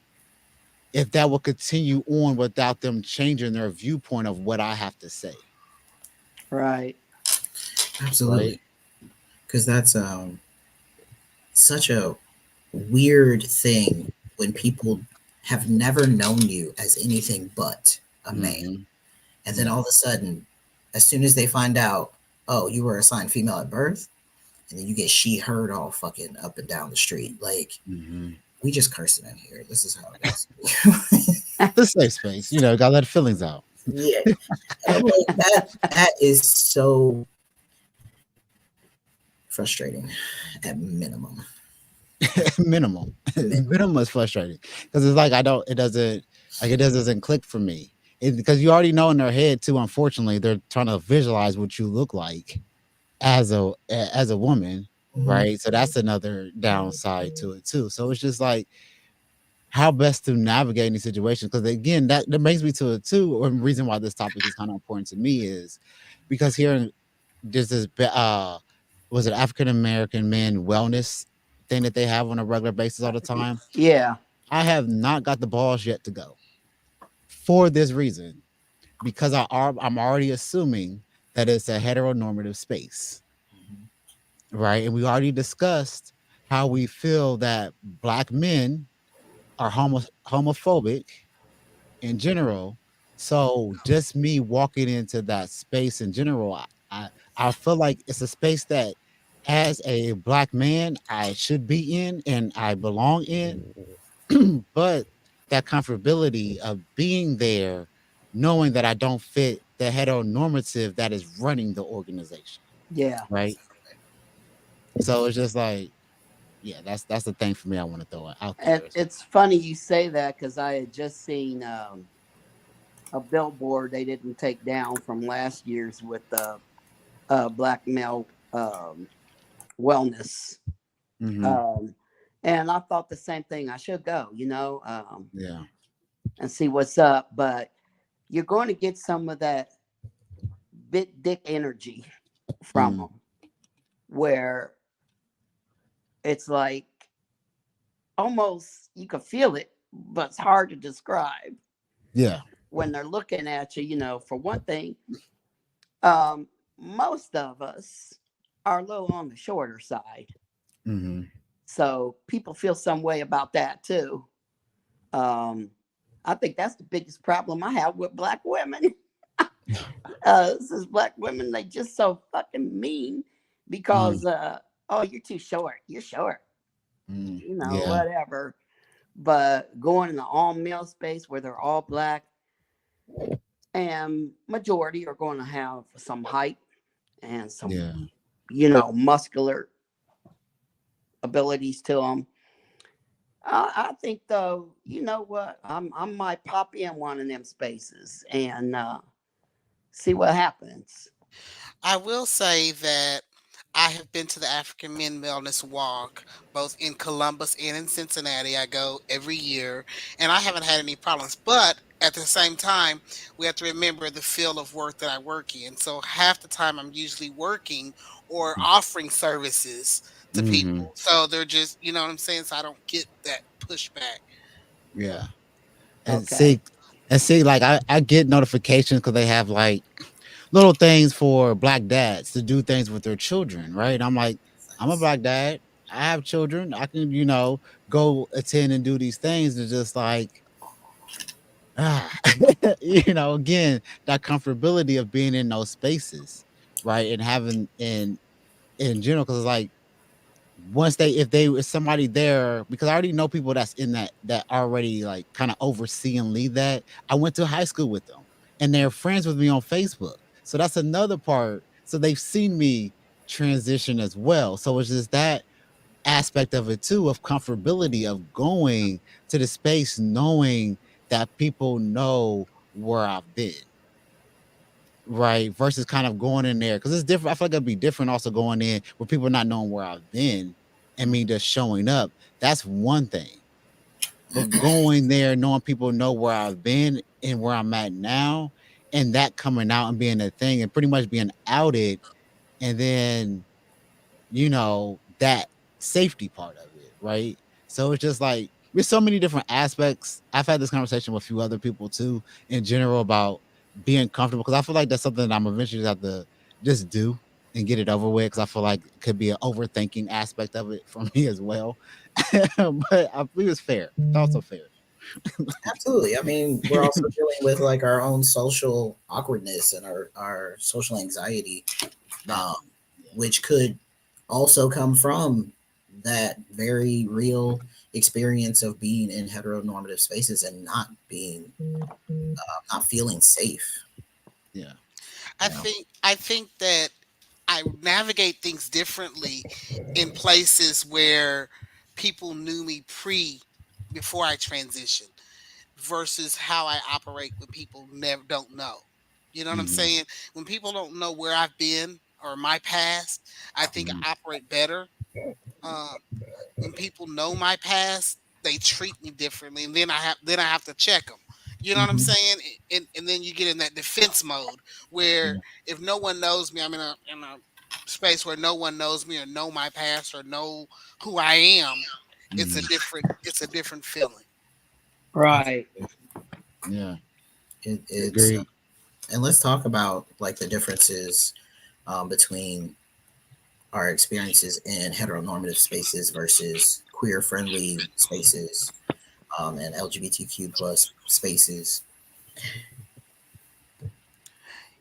if that will continue on without them changing their viewpoint of what I have to say, right. right? Absolutely. Because that's such a weird thing when people have never known you as anything but a man. Hmm. And then Yeah. all of a sudden, as soon as they find out, oh, you were assigned female at birth, and then you get she heard all fucking up and down the street. Like, Hmm. we just cursing in here. This is how it goes. The safe space, you know, gotta let feelings out. Yeah. And I'm like, that is so frustrating at minimum. Minimal. Minimum. Minimal is frustrating because it's like I don't. It doesn't like it doesn't click for me. Because you already know in their head too. Unfortunately, they're trying to visualize what you look like as a woman, Mhm. right? So that's another downside to it too. So it's just like how best to navigate any situation. Because again, that brings me to it too. Or reason why this topic is kind of important to me is because here there's this was it African American men wellness thing that they have on a regular basis all the time. Yeah, I have not got the balls yet to go for this reason because I'm already assuming that it's a heteronormative space, Mhm. right? And we already discussed how we feel that black men are homophobic in general. So just me walking into that space in general, I feel like it's a space that as a black man I should be in and I belong in. But that comfortability of being there, knowing that I don't fit the heteronormative that is running the organization, yeah. right? So it's just like, yeah, that's the thing for me. I want to throw it out And there. it's funny you say that because I had just seen a billboard they didn't take down from last year's with the black male wellness. Hmm. Um, and I thought the same thing. I should go, Yeah. and see what's up. But you're going to get some of that big dick energy from Mm. them, where it's like almost you can feel it, but it's hard to describe Yeah. when they're looking at you. For one thing, most of us are a little on the shorter side. Mm-hmm. So people feel some way about that too. Um, I think that's the biggest problem I have with black women. This is black women, they just so fucking mean because oh, you're too short. You're short. Yeah. Whatever. But going in the all male space where they're all black and majority are going to have some height and some, Yeah. muscular abilities to them. I think though, you know what? I might pop in one of them spaces and see what happens. I will say that I have been to the African Men Wellness Walk, both in Columbus and in Cincinnati. I go every year, and I haven't had any problems. But at the same time, we have to remember the field of work that I work in. So half the time, I'm usually working or offering services to Mm-hmm. people. So they're just, you know what I'm saying? So I don't get that pushback. Yeah. And Okay. see, like I get notifications because they have like little things for black dads to do things with their children, right? I'm like, I'm a black dad. I have children. I can, go attend and do these things. It's just like, ah, again, that comfortability of being in those spaces, right? And having in general, because like once if somebody there, because I already know people that's in that already like kind of oversee and lead that. I went to high school with them and they're friends with me on Facebook. So that's another part. So they've seen me transition as well. So it's just that aspect of it too, of comfortability of going to the space knowing that people know where I've been, right? Versus kind of going in there because it's different. I feel like it'd be different also going in with people not knowing where I've been and me just showing up. That's one thing. But going there, knowing people know where I've been and where I'm at now, and that coming out and being a thing and pretty much being outed, and then that safety part of it, right? So it's just like there's so many different aspects. I've had this conversation with a few other people too, in general, about being comfortable because I feel like that's something that I'm eventually have to just do and get it over with because I feel like it could be an overthinking aspect of it for me as well. But I believe it's fair. It's also fair. Absolutely. I mean, we're also dealing with like our own social awkwardness and our social anxiety, That um, too. Yeah. which could also come from that very real experience of being in heteronormative spaces and not feeling safe. Yeah. I You know, think that I navigate things differently in places where people knew me before I transitioned versus how I operate when people never don't know. You know what I'm Hmm. saying? When people don't know where I've been or my past, I think Hmm. I operate better. Um, when people know my past, they treat me differently, and then I have to check them. You know what I'm Hmm. saying? And then you get in that defense mode where Yeah. if no one knows me, I'm in a space where no one knows me or know my past or know who I am. Hmm. It's a different feeling. Right. Yeah. it's Agreed. and let's talk about like the differences between our experiences in heteronormative spaces versus queer friendly spaces and LGBTQ plus spaces.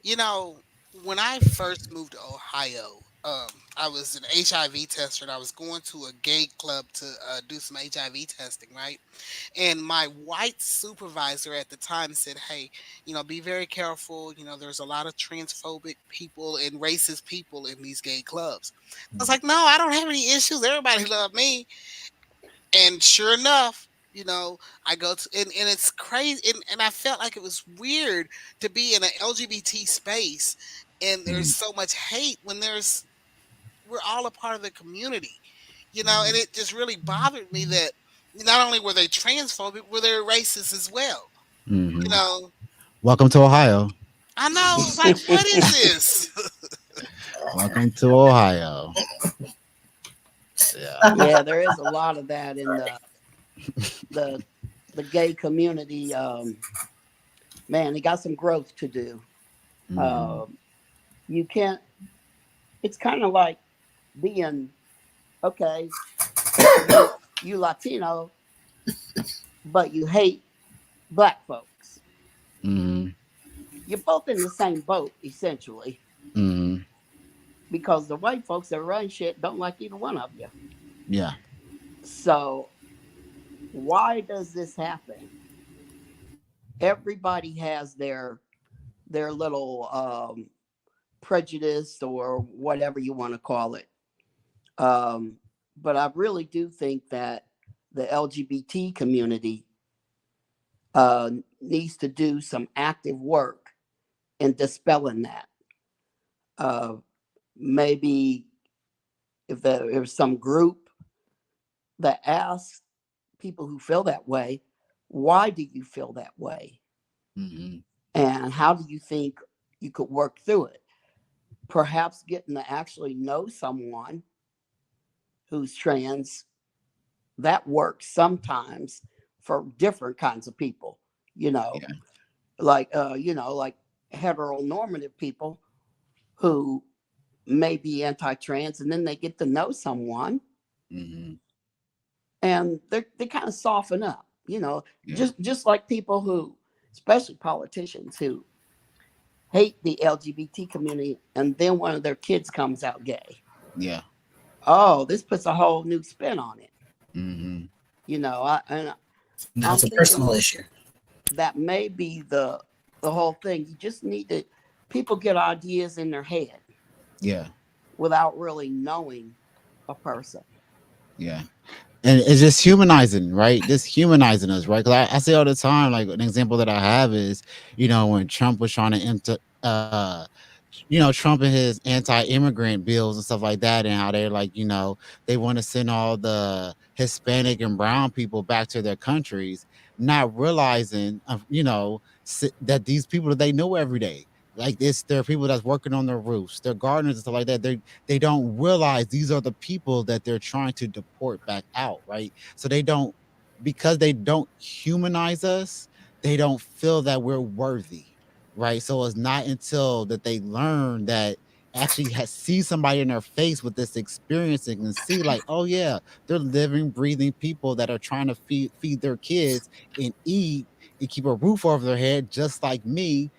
You know, when I first moved to Ohio, I was an HIV tester and I was going to a gay club to do some HIV testing, right? And my white supervisor at the time said, "Hey, be very careful. There's a lot of transphobic people and racist people in these gay clubs." I was like, "No, I don't have any issues. Everybody love me." And sure enough, I go to and it's crazy, and I felt like it was weird to be in an LGBT space and there's Mhm. so much hate when we're all a part of the community, and Mhm. it just really bothered me that not only were they transphobic, were they racist as well. You Mhm. know, Welcome to Ohio. I know, it was like, what is this? Welcome to Ohio. Yeah. Yeah, there is a lot of that in the the gay community. Man, they got some growth to do. Mhm. Um, you can't. It's kind of like being okay. You Latino, but you hate black folks. Mm-hmm. You're both in the same boat essentially, Mm-hmm. because the white folks that run shit don't like either one of you. Yeah. So why does this happen? Everybody has their little prejudice or whatever you want to call it. Um, but I really do think that the LGBT community needs to do some active work in dispelling that. Uh, Maybe if there's some group that asks people who feel that way, why do you feel that way? Mm-hmm. And how do you think you could work through it? Perhaps getting to actually know someone who's trans, that works sometimes for different kinds of people, you know, Yeah. like heteronormative people who may be anti-trans, and then they get to know someone Mm-hmm. and they kind of soften up, Yeah. just like people who, especially politicians who hate the LGBT community, and then one of their kids comes out gay. Yeah. Oh, this puts a whole new spin on it. Mm-hmm. And Now I'm it's a thinking personal issue. that may be the whole thing. You just need to people get ideas in their head Yeah. without really knowing a person. Yeah. And it's just humanizing, right? Just humanizing us, right? Because I say all the time, like an example that I have is, when Trump was trying to Trump and his anti-immigrant bills and stuff like that, and how they're like, they want to send all the Hispanic and brown people back to their countries, not realizing, that these people that they know every day, like this, there are people that's working on their roofs, they're gardeners and stuff like that. They don't realize these are the people that they're trying to deport back out, right? So they don't, because they don't humanize us, they don't feel that we're worthy, right? So it's not until that they learn that actually see somebody in their face with this experience and can see like, oh yeah, they're living, breathing people that are trying to feed their kids and eat and keep a roof over their head, just like me.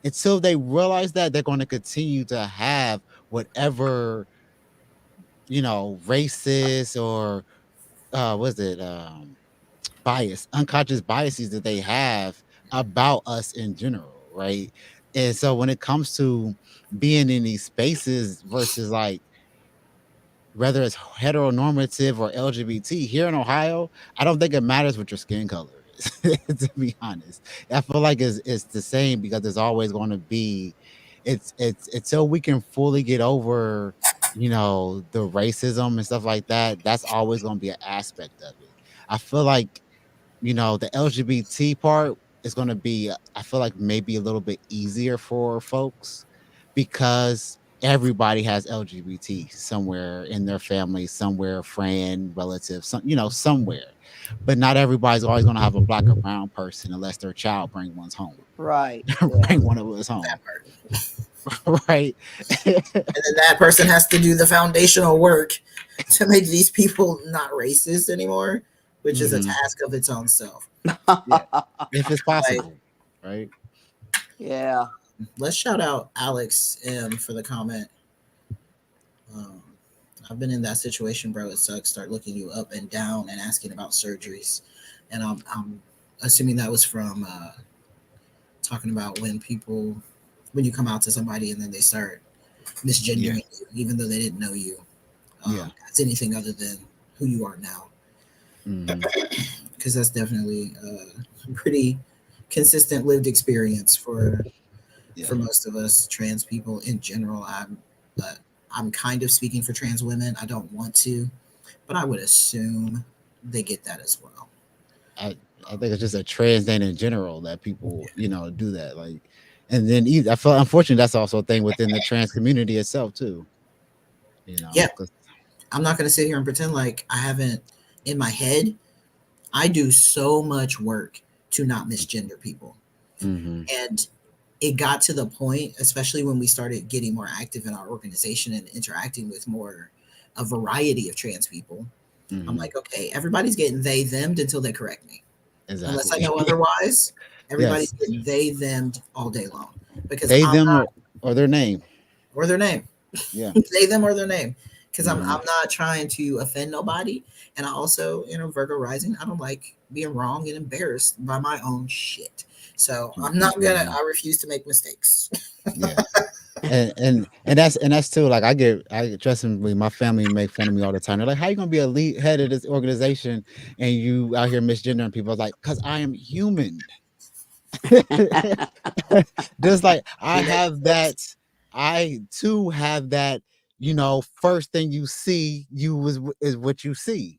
Until they realize that, they're going to continue to have whatever, racist or what is it, bias, unconscious biases that they have about us in general, right? And so when it comes to being in these spaces versus like whether it's heteronormative or LGBT here in Ohio, I don't think it matters what your skin color is. To be honest, I feel like it's the same because there's always going to be. It's until we can fully get over, the racism and stuff like that. That's always going to be an aspect of it. I feel like the LGBT part is going to be, I feel like maybe a little bit easier for folks because everybody has LGBT somewhere in their family, somewhere, friend, relative, somewhere. But not everybody's always going to have a black or brown person unless their child bring one's home, Right. Yeah. bring one of us home, That part. right? And then that person has to do the foundational work to make these people not racist anymore, which is a Hmm. task of its own self. Yeah, if it's Like, possible, right? Yeah. let's shout out Alex M for the comment. Um, I've been in that situation, bro. It sucks. Start looking you up and down and asking about surgeries, and I'm assuming that was from talking about when you come out to somebody and then they start Yeah, misgendering you, even though they didn't know you yeah. as anything other than who you are now. Hmm. Because that's definitely a pretty consistent lived experience Yeah. for most of us trans people in general. I'm kind of speaking for trans women. I don't want to, but I would assume they get that as well. I I think it's just a trans thing in general that people, do that. Like, and then I feel unfortunately that's also a thing within the trans community itself too. Yeah, 'Cause- I'm not going to sit here and pretend like I haven't in my head. I do so much work to not misgender people. Mhm. And it got to the point, especially when we started getting more active in our organization and interacting with more a variety of trans people, I'm Mhm. like, okay, everybody's getting they them'd until they correct me. Unless I Exactly. know otherwise, everybody's Yes. getting they them'd all day long because They, I'm them, not, or their name. or their name, Yeah. they them or their name, because I'm Mhm. not trying to offend nobody, and I also, Virgo rising, I don't like being wrong and embarrassed by my own shit. So I'm not gonna. Mhm. I refuse to make mistakes. Yeah. And that's too, like, trust me, my family make fun of me all the time. They're like, how you gonna be a lead head of this organization and you out here misgendering people? I was like, because I am human. Just like I We make have mistakes. that, I too have that, first thing you see you is what you see,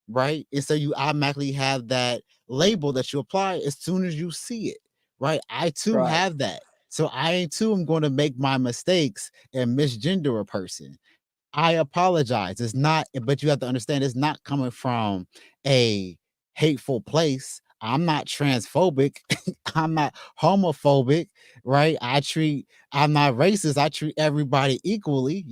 right? And so you automatically have that label that you apply as soon as you see it, right? I too Right. have that. So I too am going to make my mistakes and misgender a person. I apologize. It's not, but you have to understand it's not coming from a hateful place. I'm not transphobic. I'm not homophobic, right? I'm not racist. I treat everybody equally.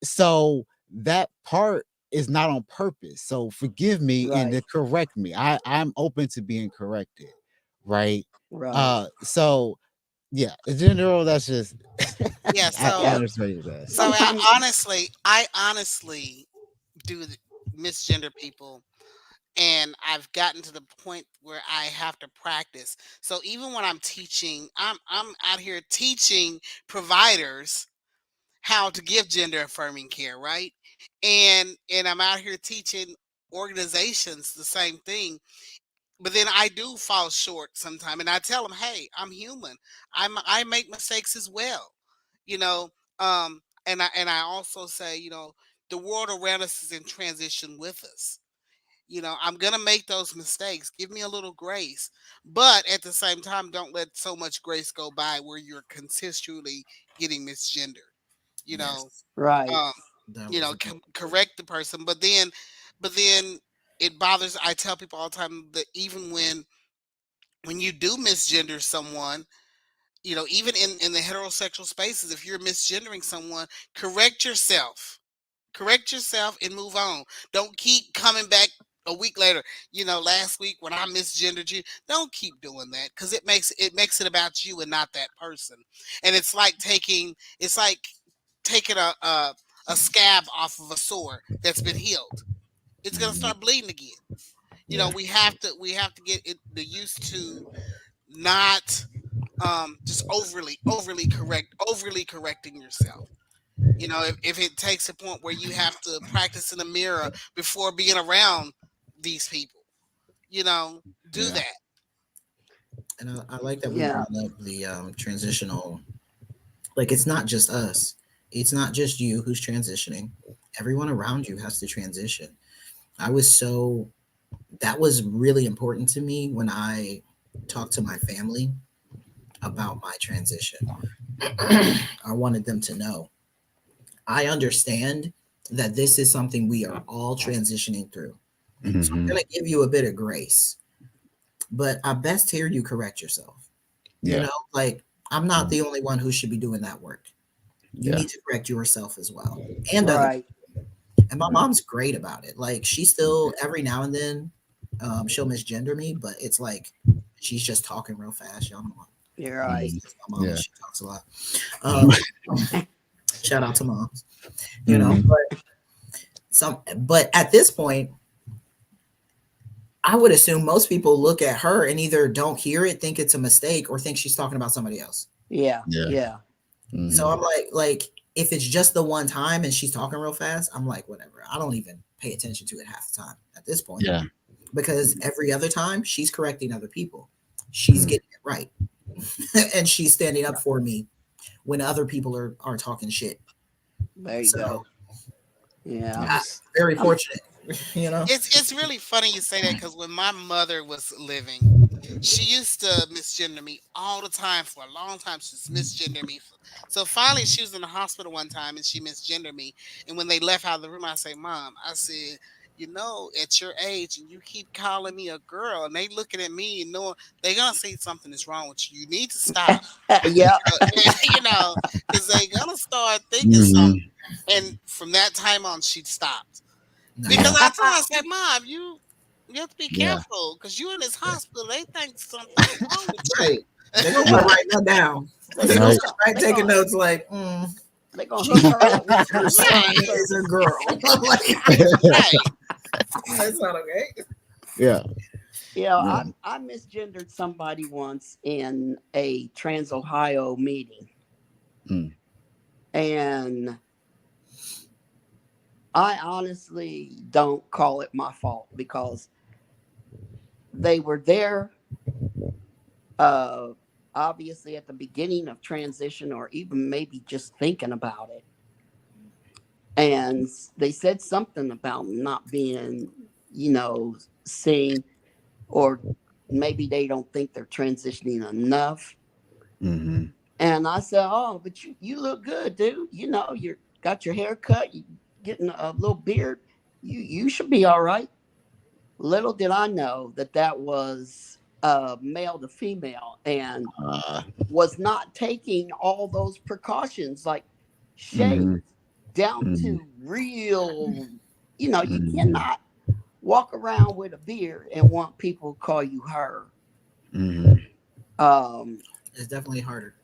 So that part is not on purpose. So forgive me and Right. to correct me. I'm open to being corrected, right? Right. So yeah, in general, that's just Yeah. I Yeah. understand that. So Sometimes. I honestly do misgender people, and I've gotten to the point where I have to practice. So even when I'm teaching, I'm out here teaching providers how to give gender affirming care, right? And I'm out here teaching organizations the same thing. But then I do fall short sometimes, and I tell them, "Hey, I'm human. I make mistakes as well." You know, and I also say, the world around us is in transition with us. I'm gonna make those mistakes. Give me a little grace, but at the same time, don't let so much grace go by where you're consistently getting misgendered. You know, Yes, Right. um, that was. correct the person, but then it bothers. I tell people all the time that even when you do misgender someone, even in the heterosexual spaces, if you're misgendering someone, correct yourself. Correct yourself and move on. Don't keep coming back a week later. Last week when I misgendered you, don't keep doing that because it makes it about you and not that person. And it's like taking a scab off of a sore that's been healed. It's gonna Mhm. start bleeding again. Yeah. We have to get the used to not just overly correcting yourself. If it takes a point where you have to practice in the mirror before being around these people, you know, do Yeah. that. And I like that we Yeah. brought up the transitional. Like, it's not just us. It's not just you who's transitioning. Everyone around you has to transition. I was so That was really important to me when I talked to my family about my transition. I wanted them to know I understand that this is something we are all transitioning through. So I'm Mhm. going to give you a bit of grace, but I best hear you correct yourself. Yeah. Like, I'm not the only one who should be doing that work. You Yeah. need to correct yourself as well, and other Right. people. And my mom's great about it. Like, she still every now and then, she'll misgender me, but it's like she's just talking real fast. Y'all know You're it's, right. Mhm. it's my mom, and Yeah. she talks a lot. Um, Shout out to moms. Mhm. But at this point, I would assume most people look at her and either don't hear it, think it's a mistake, or think she's talking about somebody else. Yeah. Yeah. Yeah. So Mhm. I'm like, if it's just the one time and she's talking real fast, I'm like, whatever. I don't even pay attention to it half the time at this point, Yeah. because every other time she's correcting other people, she's Mhm. getting it right, and she's standing up for me when other people are talking shit. There you So go. Yeah. Yeah. very I'm. fortunate, you know. It's really funny you say that because when my mother was living, she used to misgender me all the time for a long time. She's misgender me. So finally, she was in the hospital one time and she misgendered me. And when they left out of the room, I say, "Mom," I said, at your age, and you keep calling me a girl, and they looking at me and knowing they're gonna say something is wrong with you. You need to stop. Yeah. You know, because they're gonna start thinking Mhm. something. And from that time on, she stopped. Because Yeah, I told her, I said, Mom, you have to be yeah, careful because you in this hospital. They think something's wrong with you. Right. They're gonna start yeah, writing that down. they They're gonna gonna right. start right they taking gonna notes like, they gonna she hook her up with her some son child Right, is a services. girl. I'm like, right. that's not okay. Yeah, Yeah, yeah. I misgendered somebody once in a Trans Ohio meeting, Mm, and I honestly don't call it my fault because they were there, uh, obviously at the beginning of transition, or even maybe just thinking about it, and they said something about not being, seen, or maybe they don't think they're transitioning enough. mm-hmm. And I said, "Oh, but you look good, dude. You got your hair cut, you getting a little beard. You should be all right." Little did I know that that was male to female, and Uh, was not taking all those precautions like mm-hmm, shave down mm-hmm, to real. You mm-hmm, cannot walk around with a beard and want people to call you her. mm-hmm. Um, It's definitely harder.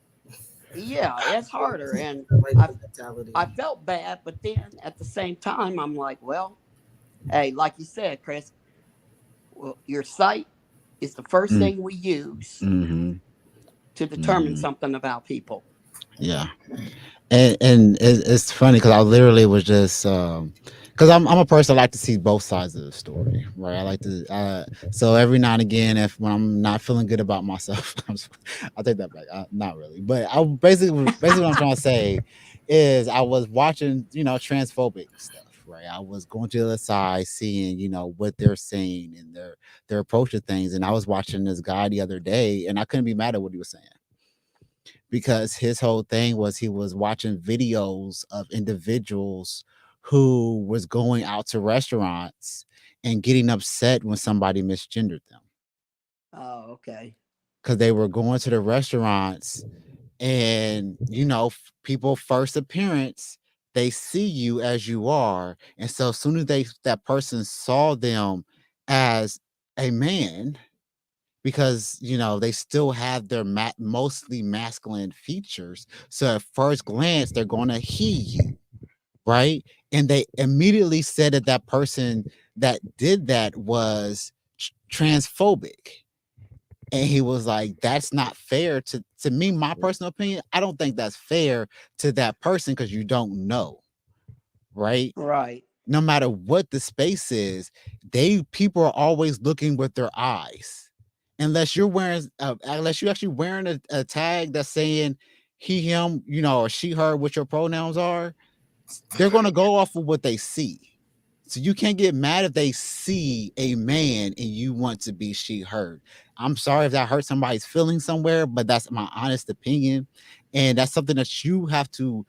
yeah, it's harder, and I like I the mentality. I felt bad, but then at the same time, I'm like, well, hey, like you said, Chris, well, your sight is the first thing we use Mm-hmm. to determine Mm-hmm. something about people. Yeah. And it's funny because I literally was just because I'm a person I like to see both sides of the story, right? I like to so every now and again, if when I'm not feeling good about myself, I'll take that back. Not really, but I basically what I'm trying to say is I was watching transphobic stuff, right? I was going to the other side, seeing what they're saying and their approach to things, and I was watching this guy the other day, and I couldn't be mad at what he was saying because his whole thing was he was watching videos of individuals who was going out to restaurants and getting upset when somebody misgendered them Oh, okay. because they were going to the restaurants and people first appearance they see you as you are, and so as soon as that person saw them as a man, because they still have their mostly masculine features, so at first glance they're going to hear you, right? And they immediately said that that person that did that was transphobic, and he was like, that's not fair to me. My personal opinion, I don't think that's fair to that person because you don't know, right? Right. No matter what the space is, people are always looking with their eyes. Unless you're actually wearing a tag that's saying he, him, or she, her, what your pronouns are, they're gonna go off of what they see. So you can't get mad if they see a man and you want to be she, her. I'm sorry if that hurt somebody's feelings somewhere, but that's my honest opinion. And that's something that you have to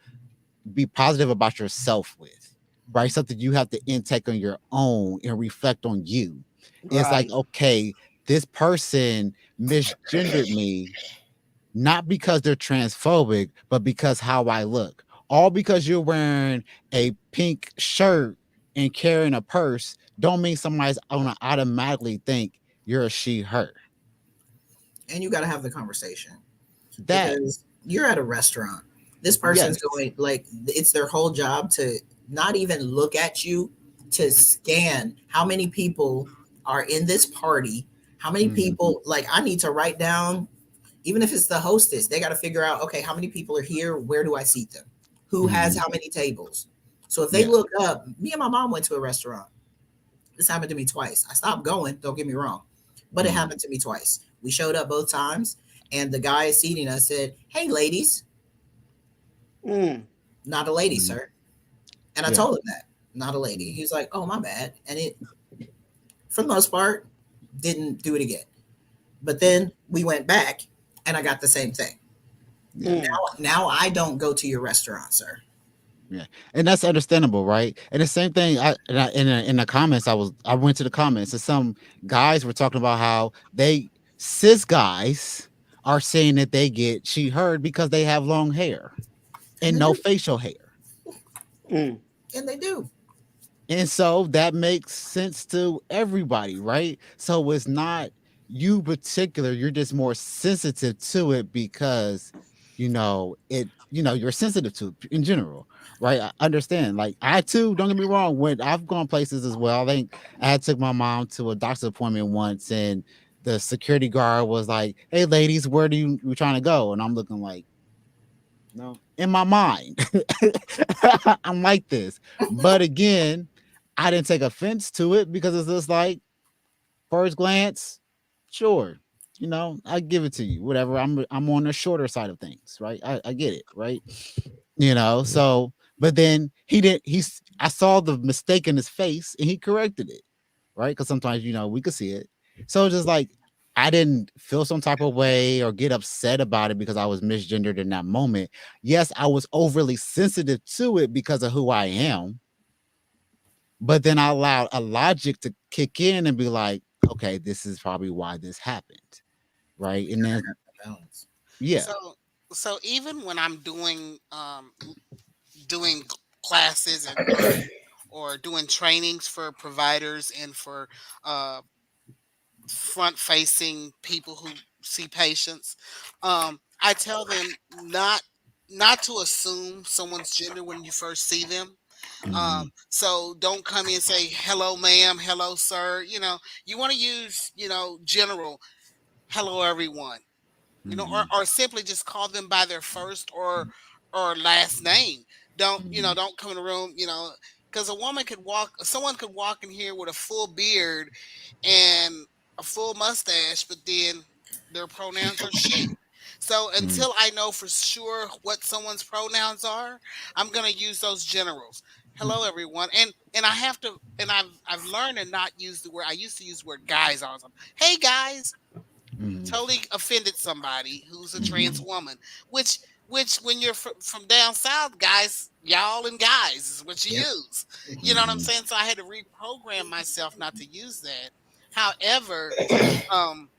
be positive about yourself with, right? Something you have to intake on your own and reflect on you. It's like, Right. okay, this person misgendered me, not because they're transphobic, but because how I look. All because you're wearing a pink shirt and carrying a purse don't mean somebody's gonna automatically think you're a she, her. And you got to have the conversation That, because you're at a restaurant. This person's yes. going like it's their whole job to not even look at you, to scan how many people are in this party, how many Mhm. people, like I need to write down, even if it's the hostess, they got to figure out, okay, how many people are here? Where do I seat them? Who has Mhm. how many tables? So if they Yeah. look up, me and my mom went to a restaurant. This happened to me twice. I stopped going, don't get me wrong, but it Mhm. happened to me twice. We showed up both times, and the guy seating us said, "Hey, ladies." Mm, Not a lady, Mhm. sir. And I Yeah. told him that, not a lady. He was like, "Oh, my bad." And it, for the most part, didn't do it again. But then we went back, and I got the same thing. Yeah. mm. Now I don't go to your restaurant, sir. Yeah, and that's understandable, right? And the same thing, in the comments, I went to the comments, and some guys were talking about how cis guys are saying that they get she heard because they have long hair and And no then facial hair. Mm. And they do. And so that makes sense to everybody, right? So it's not you particular, you're just more sensitive to it because you're sensitive to it in general, right? I understand. Like I too, don't get me wrong, when I've gone places as well. I think I had took my mom to a doctor's appointment once and the security guard was like, "Hey ladies, where do you trying to go?" And I'm looking like, no, in my mind, I'm like this. But again, I didn't take offense to it because it's just like first glance, sure, I give it to you. Whatever. I'm on the shorter side of things, right? I get it, right? So but then he didn't. I saw the mistake in his face and he corrected it, right? Because sometimes we could see it. So it's just like I didn't feel some type of way or get upset about it because I was misgendered in that moment. Yes, I was overly sensitive to it because of who I am, but then I allowed a logic to kick in and be like, okay, this is probably why this happened, right? And then Balance. yeah. So even when I'm doing classes and or doing trainings for providers and for uh front facing people who see patients, I tell them not to assume someone's gender when you first see them. Mhm, So don't come in and say hello ma'am, hello sir. You want to use general hello everyone, mhm, or simply just call them by their first or last name. mhm, Don't come in the room, because someone could walk in here with a full beard and a full mustache, but then their pronouns are she. So mhm, until I know for sure what someone's pronouns are, I'm gonna use those generals. Hello everyone. And I have to and I've learned to not use the word. I used to use the word guys all the time. Hey guys, mhm, totally offended somebody who's a trans mhm, woman, which when you're from down south, guys, y'all and guys is what you Yep. use. You know what I'm mhm, saying? So I had to reprogram myself not to use that. However, um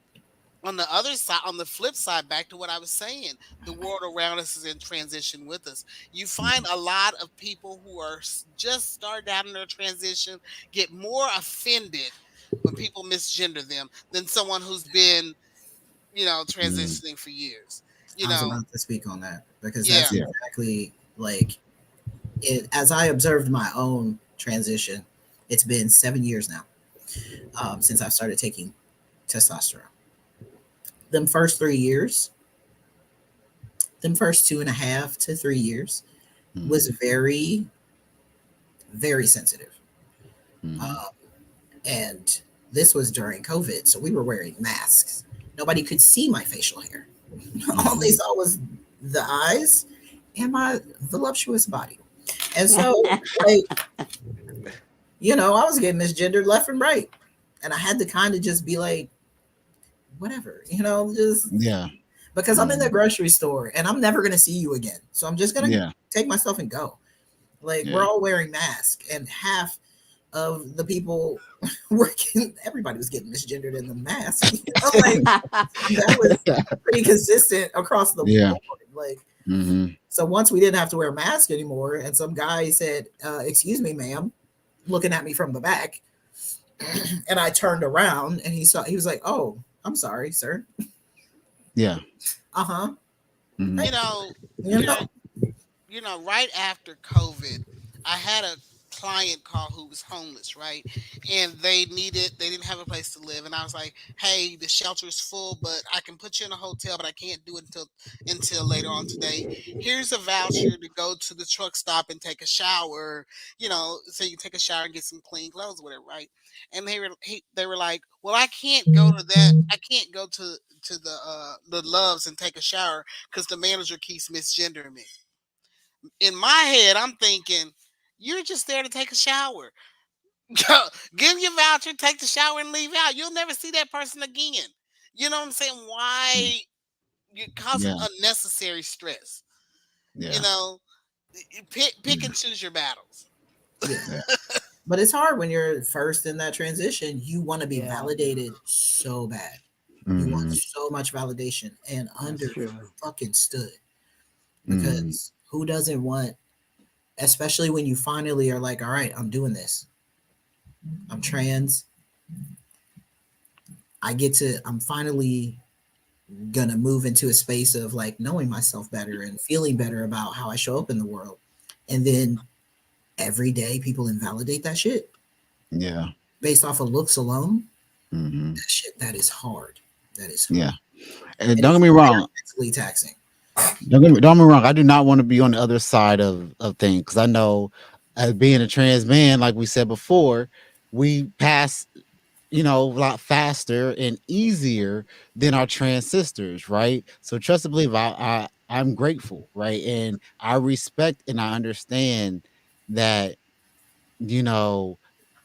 on the other side, on the flip side, back to what I was saying, the world around us is in transition with us. You find mhm, a lot of people who are just starting out in their transition get more offended when people misgender them than someone who's been mhm. transitioning for years. You I was know, about to speak on that because yeah. that's Yeah. exactly like it. As I observed my own transition, it's been 7 years now since I started taking testosterone. Them first 3 years, them first 2.5 to 3 years was Mhm, very, very sensitive. mhm, Um, and this was during COVID, so we were wearing masks. Nobody could see my facial hair. All they mhm, saw was the eyes and my voluptuous body. And so, like, I was getting misgendered left and right. And I had to kind of just be like, whatever, just yeah. because I'm in the Mhm, grocery store and I'm never going to see you again. So I'm just going to yeah. take myself and go. Like, we're Yeah. all wearing masks, and half of the people working, everybody was getting misgendered in the mask. Like, that was pretty consistent across the Yeah. board. Like, Mhm, so once we didn't have to wear a mask anymore, and some guy said, "Excuse me, ma'am," looking at me from the back, and I turned around, and he was like, "Oh, I'm sorry, sir." yeah. Uh huh. Mhm, You know, You you know, know. right after COVID, I had a client call who was homeless, right? And they didn't have a place to live. And I was like, hey, the shelter is full, but I can put you in a hotel, but I can't do it until later on today. Here's a voucher to go to the truck stop and take a shower, so you take a shower and get some clean clothes, whatever, right? And they were like, well, I can't go to that. I can't go to the Loves and take a shower because the manager keeps misgendering me. In my head, I'm thinking, you're just there to take a shower. Give your voucher, take the shower, and leave out. You'll never see that person again. You know what I'm saying? mm, Why you're causing yeah. unnecessary stress? You Yeah. know, pick Yeah. and choose your battles. Yeah. Yeah. But it's hard when you're first in that transition. You want to be Yeah, validated so bad. You want Mhm, so much validation and that's under true. fucking stood mhm, because who doesn't want especially when you finally are like, all right, I'm doing this. I'm trans. I'm finally gonna move into a space of like knowing myself better and feeling better about how I show up in the world. And then every day people invalidate that shit Yeah. based off of looks alone. Hmm. That is hard. That is hard. Yeah. And And don't get it's me very wrong. mentally taxing. Don't get me wrong. I do not want to be on the other side of things because I know, as being a trans man, like we said before, we pass, a lot faster and easier than our trans sisters, right? So trust and believe, I'm grateful, right? And I respect and I understand that, you know,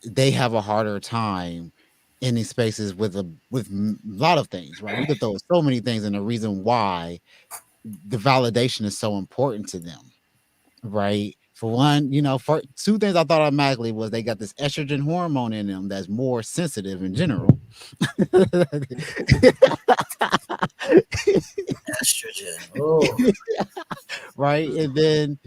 they have a harder time in these spaces with a lot of things, right? We could throw so many things, and the reason why the validation is so important to them, right? For one, for two things I thought automatically was they got this estrogen hormone in them that's more sensitive in general. Estrogen. Oh, Right? And then,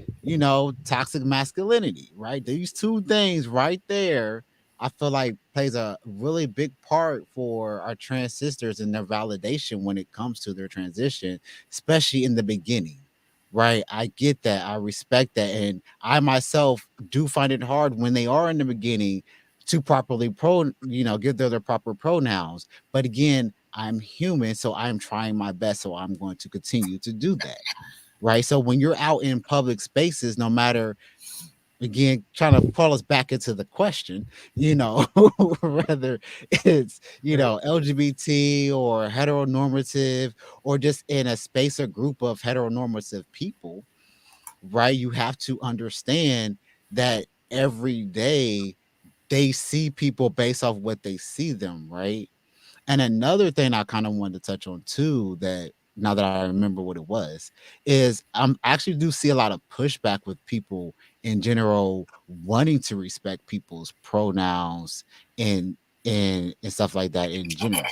toxic masculinity, right? These two things right there, I feel like plays a really big part for our trans sisters and their validation when it comes to their transition, especially in the beginning. Right. I get that. I respect that. And I myself do find it hard when they are in the beginning to properly give their proper pronouns. But again, I'm human, so I'm trying my best. So I'm going to continue to do that, right? So when you're out in public spaces, no matter, again, trying to pull us back into the question, whether it's, right. LGBT or heteronormative or just in a space or group of heteronormative people, right? You have to understand that every day they see people based off what they see them, right? And another thing I kind of wanted to touch on too, that now that I remember what it was, is I actually do see a lot of pushback with people in general wanting to respect people's pronouns and and stuff like that in general.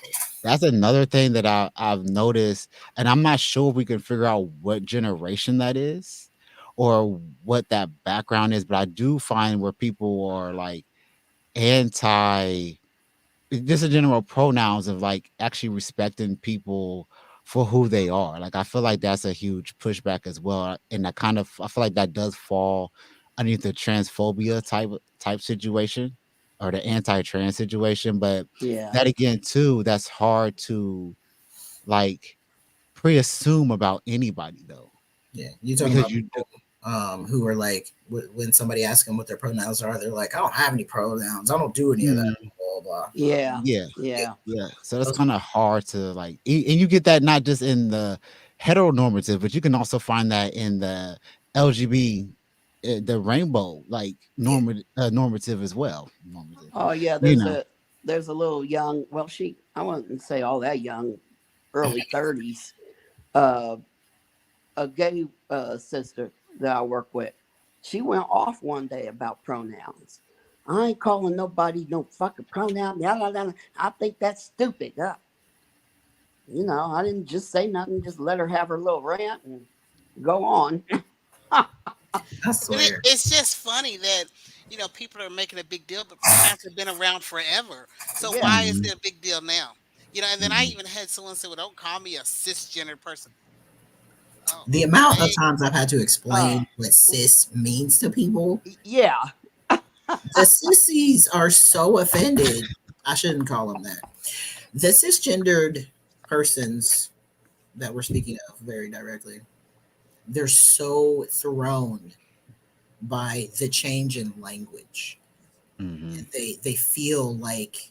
That's another thing that I've noticed, and I'm not sure if we can figure out what generation that is or what that background is, but I do find where people are like anti just a general pronouns of like actually respecting people for who they are. Like I feel like that's a huge pushback as well. And I feel like that does fall underneath the transphobia type situation or the anti-trans situation. But Yeah. that again too, that's hard to like pre-assume about anybody though. Yeah, you talking Because about you people who are like, when somebody asks them what their pronouns are, they're like, I don't have any pronouns. I don't do any of that. mm, Blah blah. Yeah. yeah. Yeah, Yeah. Yeah, so it's those, kinda hard to, like, and you get that not just in the heteronormative, but you can also find that in the LGB, the rainbow, like, yeah, normative as well, normative, Oh yeah, you know? there's a little young, well, she, I wouldn't say all that young, early 30s, uh a gay sister that I work with. She went off one day about pronouns. I ain't calling nobody no fucking pronoun. Blah, blah, blah. I think that's stupid. I didn't just say nothing, just let her have her little rant and go on. I But swear. it's just funny that people are making a big deal, but pronouns have been around forever. So Yeah. why is Mhm, it a big deal now? And then I mhm, even had someone say, "Well, don't call me a cisgendered person." Oh, The amount of okay. times I've had to Uh, explain what cis means to people, yeah. the sissies are so offended. I shouldn't call them that. The cisgendered persons that we're speaking of very directly, they're so thrown by the change in language. mhm. They feel like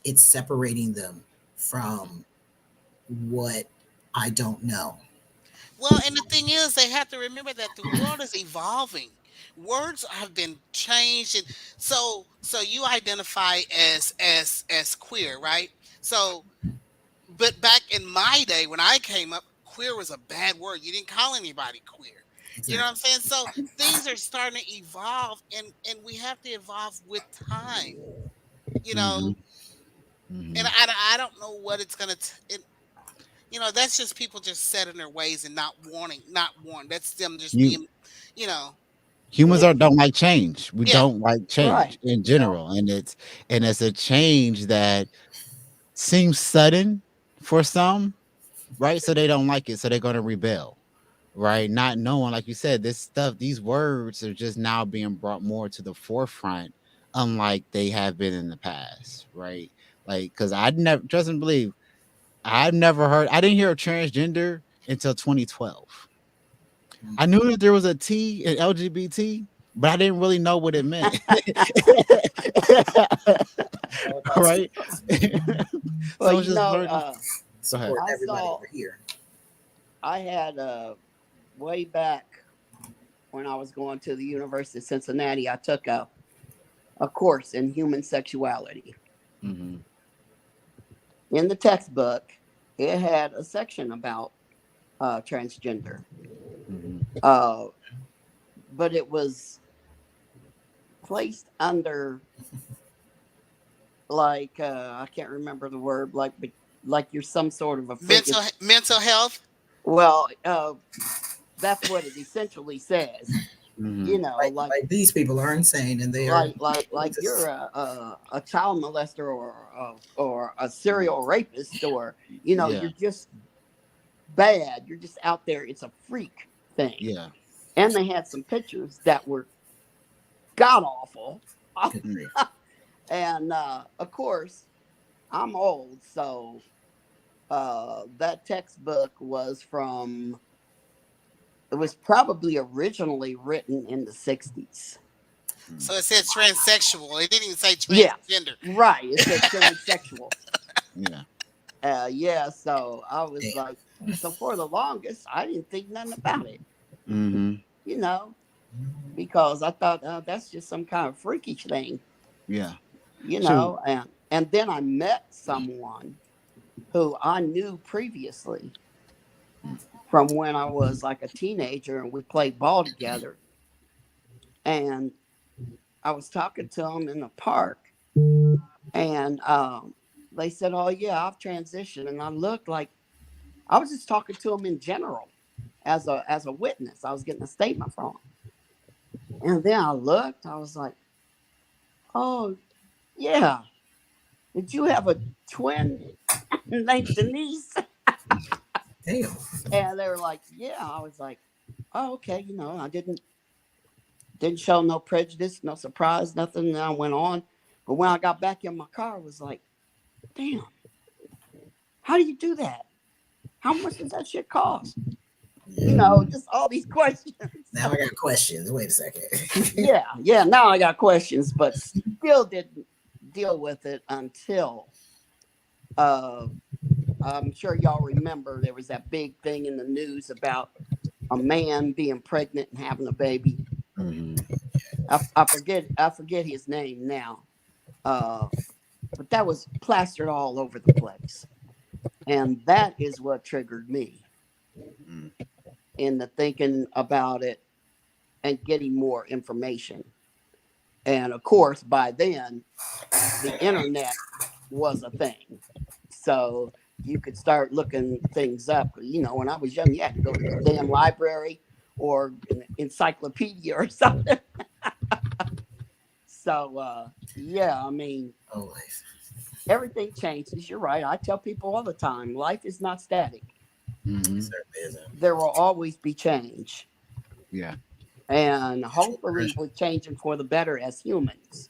it's separating them from what I don't know. Well, and the thing is, they have to remember that the world is evolving. Words have been changed, and so you identify as queer, right? So, but back in my day when I came up, queer was a bad word. You didn't call anybody queer. You know what Exactly. I'm saying? So things are starting to evolve, and we have to evolve with time. You know, Mhm, and mhm. I don't know what it's gonna. That's just people just set in their ways and not wanting. That's them just You being, you know. Humans Yeah, are don't like change. We Yeah. don't like right. change in You know, general, and it's a change that seems sudden for some, right? So they don't like it, so they're going to rebel, right? Not knowing, like you said, this stuff, these words are just now being brought more to the forefront, unlike they have been in the past, right? Like, because I never, trust and believe, I've never heard, I didn't hear of transgender until 2012. I knew that there was a T in LGBT, but I didn't really know what it meant. All about Right? skin. So well, I was you just know, learning. Go ahead. Support I everybody saw, over here. I had way back when I was going to the University of Cincinnati, I took a course in human sexuality. Hmm. In the textbook, it had a section about transgender, Hmm. uh, but it was placed under like I can't remember the word, like but like you're some sort of a freakish. Mental health. Well, that's what it essentially says. You Hmm. know, Like these people are insane, and they are like you're just a child molester or a serial rapist, or you know, Yeah. you're just bad. You're just out there. It's a freak thing. Yeah. And they had some pictures that were god awful. good Mm. grief. And of course, I'm old, so that textbook was from. It was probably originally written in the '60s. Mm. So it said transsexual. It didn't even say Yeah, transgender. right. It said transsexual. Yeah. Yeah, so I was Damn. like, so for the longest, I didn't think nothing about it, Hmm. you know, because I thought that's just some kind of freakish thing, Yeah. you Shoot. know. And then I met someone who I knew previously Mm. from when I was like a teenager, and we played ball together. And I was talking to him in the park, and they said, "Oh yeah, I've transitioned," and I looked like I was just talking to him in general as a witness. I was getting a statement from him. And then I looked, I was like, oh, yeah. Did you have a twin named Denise? Damn. And they were like, yeah. I was like, oh, okay. You know, I didn't show no prejudice, no surprise, nothing. And I went on. But when I got back in my car, I was like, damn, how do you do that? How much does that shit cost? You know, just all these questions. Now I got questions. Wait a second. Yeah. Now I got questions, but still didn't deal with it until uh, I'm sure y'all remember there was that big thing in the news about a man being pregnant and having a baby. Hmm. I forget his name now, uh, but that was plastered all over the place, and that is what triggered me Mm. into thinking about it and getting more information. And of course, by then, the internet was a thing. So you could start looking things up. You know, when I was young, you had to go to the damn library or an encyclopedia or something. So, yeah, I mean, Oh, life. everything changes. You're right. I tell people all the time life is not static, It Hmm. certainly isn't. there will always be change. Yeah. And Mutual hopefully, pressure. we're changing for the better as humans,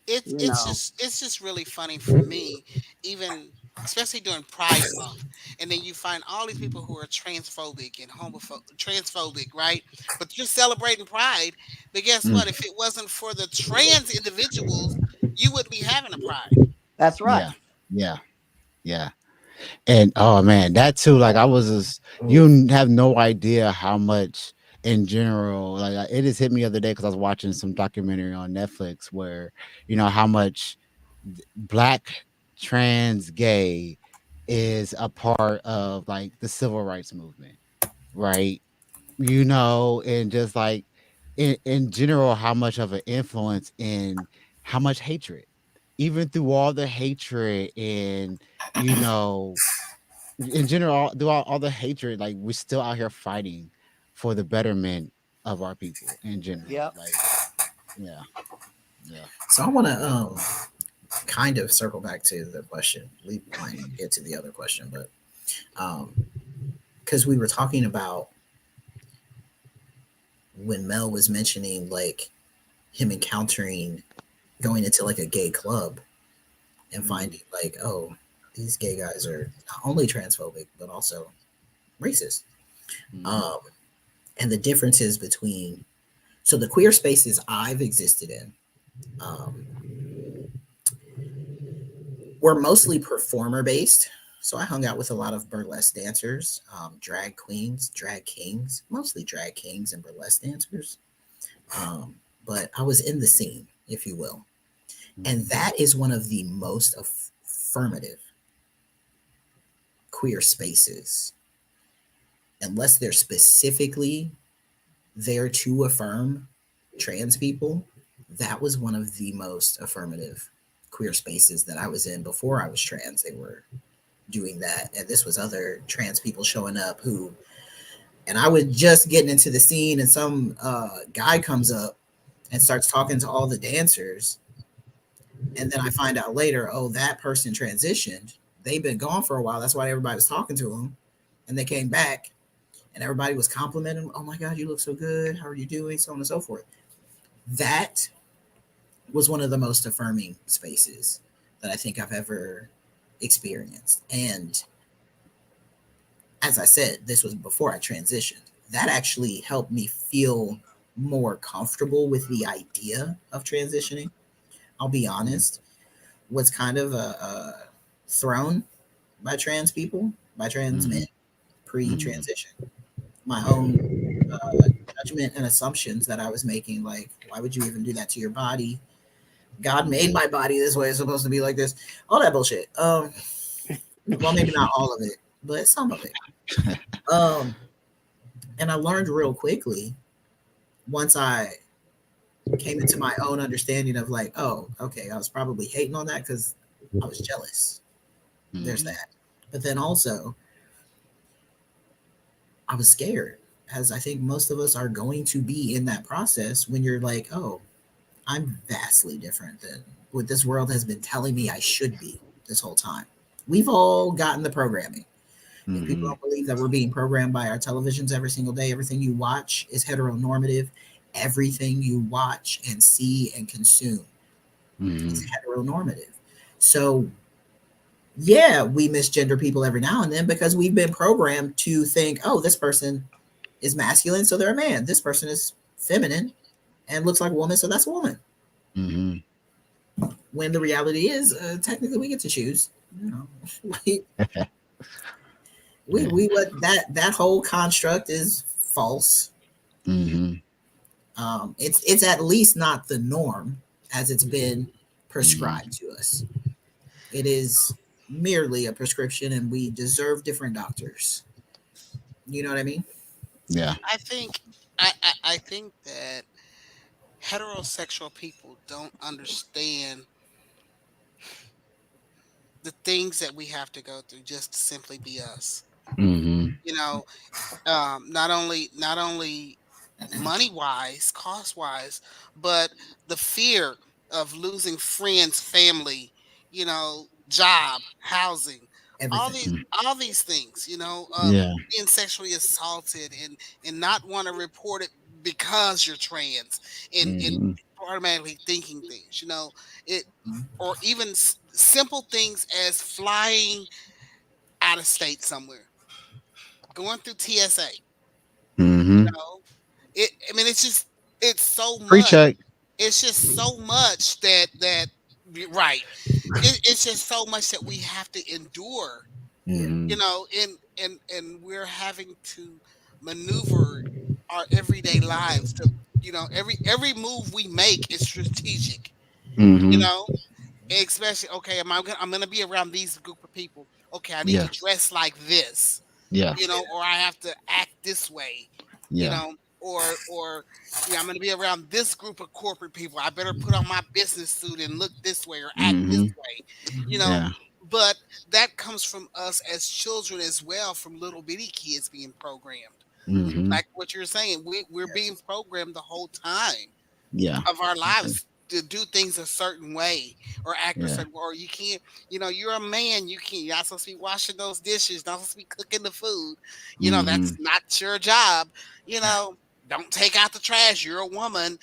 it's you it's know. just it's just really funny for me, even especially during Pride Month, and then you find all these people who are transphobic and transphobic, right? But you're celebrating Pride. But guess Mm. what? If it wasn't for the trans individuals, you wouldn't be having a Pride. That's right. Yeah. Yeah. Yeah. And oh man, that too. Like I was just, have no idea how much in general. Like it just hit me the other day because I was watching some documentary on Netflix where how much black trans gay is a part of like the civil rights movement, right? And just like in general, how much of an influence in how much hatred, even through all the hatred and you know in general, throughout all the hatred, like we're still out here fighting for the betterment of our people in general. Yep. Like, yeah, yeah. So I want to kind of circle back to the question. We might get to the other question, but because we were talking about when Mel was mentioning like him encountering going into like a gay club and finding like, oh, these gay guys are not only transphobic but also racist. Um, and the differences between so the queer spaces I've existed in were mostly performer based. So I hung out with a lot of burlesque dancers, drag queens, drag kings, mostly drag kings and burlesque dancers. Um, but I was in the scene, if you will. And that is one of the most affirmative queer spaces, unless they're specifically there to affirm trans people. That was one of the most affirmative queer spaces that I was in before I was trans. They were doing that. And this was other trans people showing up who, and I was just getting into the scene, and some guy comes up and starts talking to all the dancers. And then I find out later, oh, that person transitioned. They've been gone for a while. That's why everybody was talking to them. And they came back and everybody was complimenting them. Oh my God, you look so good. How are you doing? So on and so forth. That was one of the most affirming spaces that I think I've ever experienced. And as I said, this was before I transitioned. That actually helped me feel more comfortable with the idea of transitioning. I'll be honest, was kind of thrown by trans people, by trans men pre-transition. My own judgment and assumptions that I was making, like, why would you even do that to your body? God made my body this way. It's supposed to be like this. All that bullshit. Well, maybe not all of it, but some of it. And I learned real quickly once I came into my own understanding of like, oh, okay, I was probably hating on that because I was jealous. There's that. But then also, I was scared, as I think most of us are going to be in that process when you're like, oh, I'm vastly different than what this world has been telling me I should be this whole time. We've all gotten the programming. If people don't believe that we're being programmed by our televisions every single day, everything you watch is heteronormative. Everything you watch and see and consume is heteronormative. So, yeah, we misgender people every now and then because we've been programmed to think, oh, this person is masculine, so they're a man. This person is feminine and looks like a woman, so that's a woman. When the reality is, technically, we get to choose. You know, we what that whole construct is false. It's at least not the norm as it's been prescribed to us. It is merely a prescription, and we deserve different doctors. You know what I mean? Yeah. I think I think that heterosexual people don't understand the things that we have to go through just to simply be us. You know, not only money wise, cost wise, but the fear of losing friends, family, job, housing, all Everything. these all these things, Yeah. being sexually assaulted and not want to report it because you're trans and automatically thinking things, it or even simple things as flying out of state somewhere, going through TSA, you know. It's just it's so much. Pre-check. It's just so much right. It's just so much that we have to endure, Yeah. and we're having to maneuver our everyday lives to, every move we make is strategic, you know. Especially, okay, I'm gonna be around these group of people. Okay, I need Yeah. to dress like this, Yeah. or I have to act this way, you Yeah. know, or yeah, I'm gonna be around this group of corporate people. I better put on my business suit and look this way or act this way, you know. Yeah. But that comes from us as children as well, from little bitty kids being programmed. Mm-hmm. Like what you're saying, we're being Yes. programmed the whole time Yeah. of our Okay. lives to do things a certain way or act a Yeah. certain way. Or you can't, you're a man, you're not supposed to be washing those dishes, not supposed to be cooking the food. Mm-hmm. That's not your job. You know, don't take out the trash. You're a woman.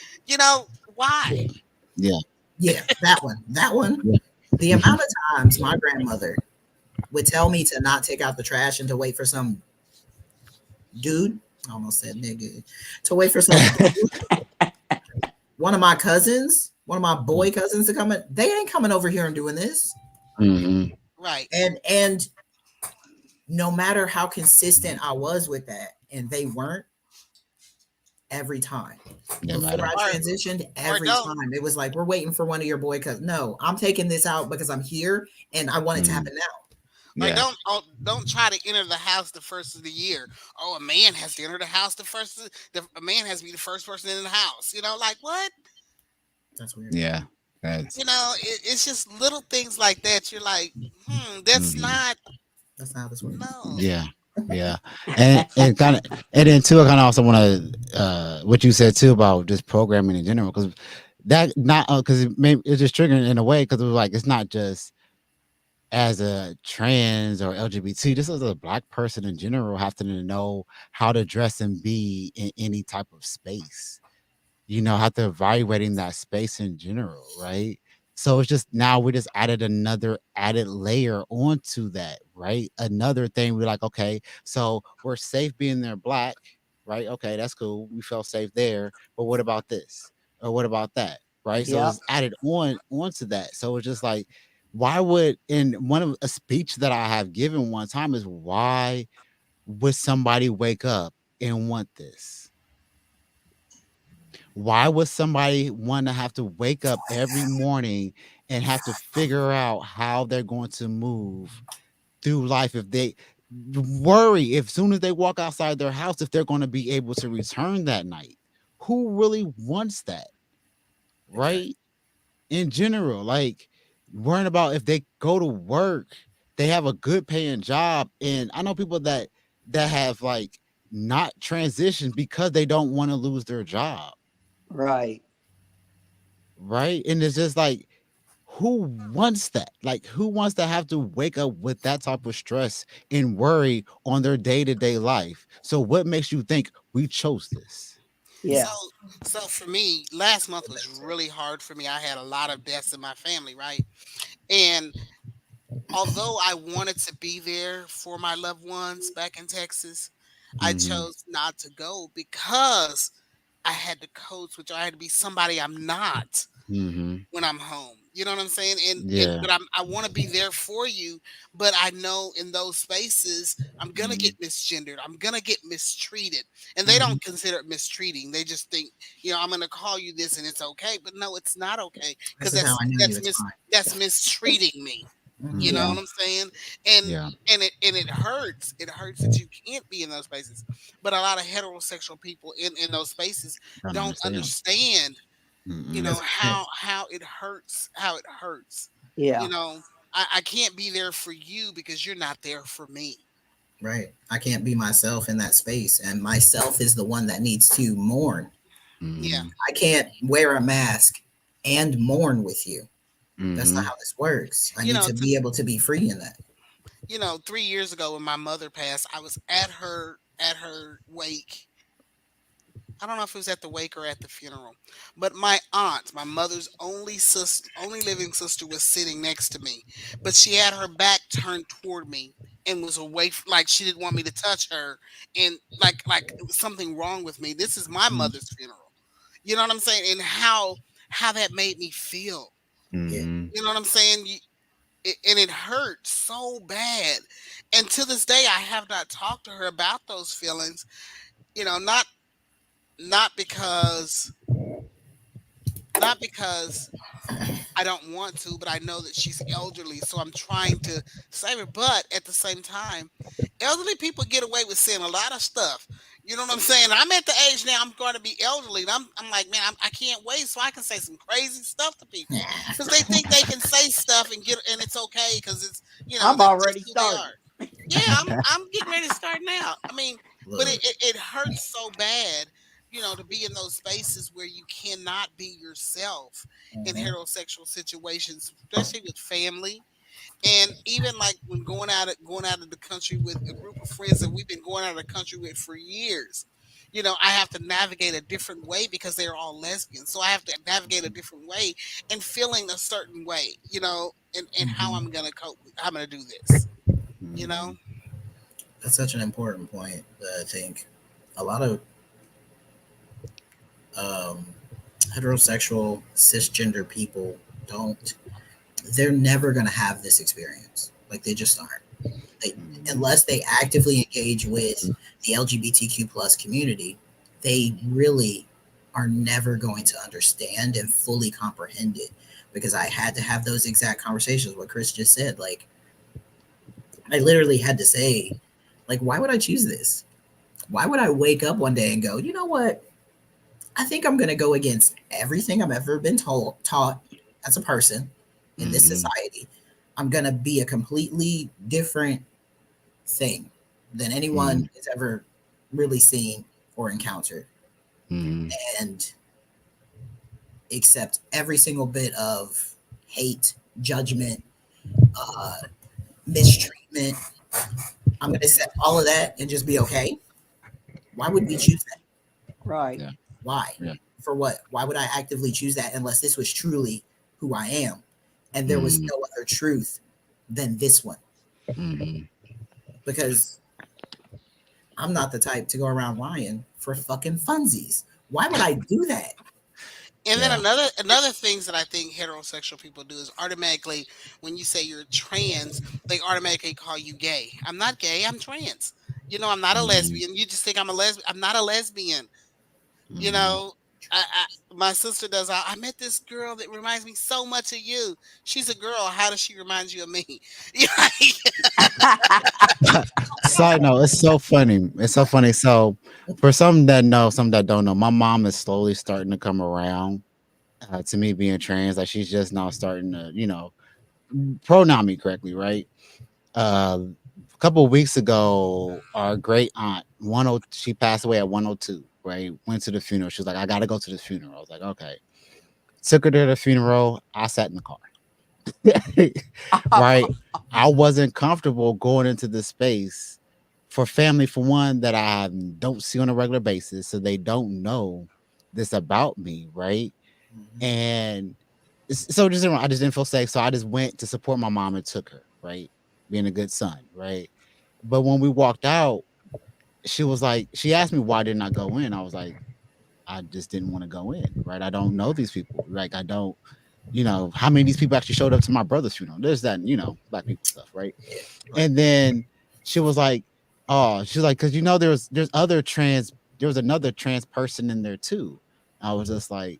Why? Yeah. Yeah, that one. That one. Yeah. The amount of times my grandmother would tell me to not take out the trash and to wait for some dude, I almost said nigga, to wait for some dude, one of my cousins, one of my boy cousins to come in. They ain't coming over here and doing this. Mm-hmm. Right. And no matter how consistent I was with that, and they weren't every time. No Before matter. I Or transitioned, or every don't. time it was like, we're waiting for one of your boy cousins. No, I'm taking this out because I'm here and I want it to Mm-hmm. happen now. Or Yeah. don't try to enter the house the first of the year. Oh, a man has to enter the house a man has to be the first person in the house. Like what? That's weird. Yeah. That's. It's just little things like that. You're like, that's Mm-hmm. not That's not how this works. no. Yeah. Yeah. And kind of, and then too, I kind of also want to what you said too about just programming in general, because that not because it's just triggering in a way, because it was like it's not just as a trans or LGBT, just as a black person in general, having to know how to dress and be in any type of space. Have to evaluating that space in general, right? So it's just now we just added another added layer onto that, right? Another thing we're like, okay, so we're safe being there black, right? Okay, that's cool. We felt safe there. But what about this? Or what about that? Right. So Yep. it's added onto that. So it's just like, why would in one of a speech that I have given one time is why would somebody wake up and want this? Why would somebody want to have to wake up every morning and have to figure out how they're going to move through life if they worry if soon as they walk outside their house if they're going to be able to return that night? Who really wants that, Exactly. right? In general, like worrying about if they go to work, they have a good paying job. And I know people that have like not transitioned because they don't want to lose their job, Right. right? And it's just like, who wants that? Like, who wants to have to wake up with that type of stress and worry on their day to day life? So, what makes you think we chose this? So Yeah. so for me, last month was really hard for me. I had a lot of deaths in my family, right? And although I wanted to be there for my loved ones back in Texas, I Mm-hmm. chose not to go because I had to coach, which I had to be somebody I'm not Mm-hmm. when I'm home. You know what I'm saying? And Yeah. but I want to be there for you, but I know in those spaces I'm gonna Mm-hmm. get misgendered. I'm gonna get mistreated, and they Mhm. don't consider it mistreating. They just think, I'm gonna call you this and it's okay. But no, it's not okay because This is how I knew you. It's fine. that's mistreating me. You Mhm. know Yeah. what Mm-hmm. I'm saying? And Yeah. it hurts. It hurts that you can't be in those spaces. But a lot of heterosexual people in those spaces I don't don't understand. understand, Mm-mm. That's how it hurts, how it hurts. Yeah. You know, I can't be there for you because you're not there for me. right. I can't be myself in that space, and myself is the one that needs to mourn. Yeah. Mm-hmm. I can't wear a mask and mourn with you. That's not Mm-hmm. how this works. I You need know, to to, be able to be free in that. 3 years ago when my mother passed, I was at her wake. I don't know if it was at the wake or at the funeral, but my aunt, my mother's only living sister, was sitting next to me, but she had her back turned toward me and was away, like she didn't want me to touch her, and like it was something wrong with me. This is my Mm, mother's funeral. You know what I'm saying? And how that made me feel. yeah, Mm-hmm. You know what I'm saying? And it hurt so bad. And to this day, I have not talked to her about those feelings. Not not because not because I don't want to, but I know that she's elderly, so I'm trying to save her. But at the same time, elderly people get away with saying a lot of stuff. You know what I'm saying? I'm at the age now. I'm going to be elderly, and I'm like, man, I can't wait so I can say some crazy stuff to people because they think they can say stuff and it's okay because it's I'm that's already who they starting. are. Yeah, I'm getting ready to start now. I mean, But Look, it hurts so bad, to be in those spaces where you cannot be yourself in mhm. heterosexual situations, especially with family. And even like when going out of the country with a group of friends that we've been going out of the country with for years, I have to navigate a different way because they're all lesbians. So I have to navigate a different way and feeling a certain way, and how I'm gonna cope. I'm gonna do this, you know. Mhm. That's such an important point that I think a lot of um, heterosexual cisgender people don't. They're never going to have this experience. Like they just aren't. They, Mhm. unless they actively engage with the LGBTQ plus community, they really are never going to understand and fully comprehend it. Because I had to have those exact conversations. What Chris just said, like I literally had to say, like, why would I choose this? Why would I wake up one day and go, you know what? I think I'm going to go against everything I've ever been taught as a person in this Mhm. society. I'm going to be a completely different thing than anyone Mhm. has ever really seen or encountered, Mhm. and accept every single bit of hate, judgment, uh, mistreatment. I'm going to accept all of that and just be okay. Why would we choose that? Right. Yeah. Why? Yeah. For what? Why would I actively choose that unless this was truly who I am and there was Mhm. no other truth than this one? Mhm. Because I'm not the type to go around lying for fucking funsies. Why would I do that? And then Yeah. another things that I think heterosexual people do is automatically, when you say you're trans, they automatically call you gay. I'm not gay. I'm trans. I'm not a Mhm. lesbian. You just think I'm a lesbian. I'm not a lesbian. You Mhm. know, my sister does. I met this girl that reminds me so much of you. She's a girl. How does she remind you of me? Yeah. Side note, it's so funny. It's so funny. So, for some that know, some that don't know, my mom is slowly starting to come around to me being trans. Like she's just now starting to, pronoun me correctly, right? A couple of weeks ago, our great aunt, she passed away at 102, right? Went to the funeral. She was like, I got to go to this funeral. I was like, okay. Took her to the funeral. I sat in the car. Right? I wasn't comfortable going into the space for family, for one, that I don't see on a regular basis. So they don't know this about me, right? Mhm. And so I just didn't feel safe. So I just went to support my mom and took her, right? Being a good son, right? But when we walked out, she asked me why didn't I go in? I was like, I just didn't want to go in, right? I don't know these people. Like I don't, how many of these people actually showed up to my brother's funeral? There's that, black people stuff, right? Yeah, right. And then she was like, oh, she's like, because there was another trans person in there too. I was just like,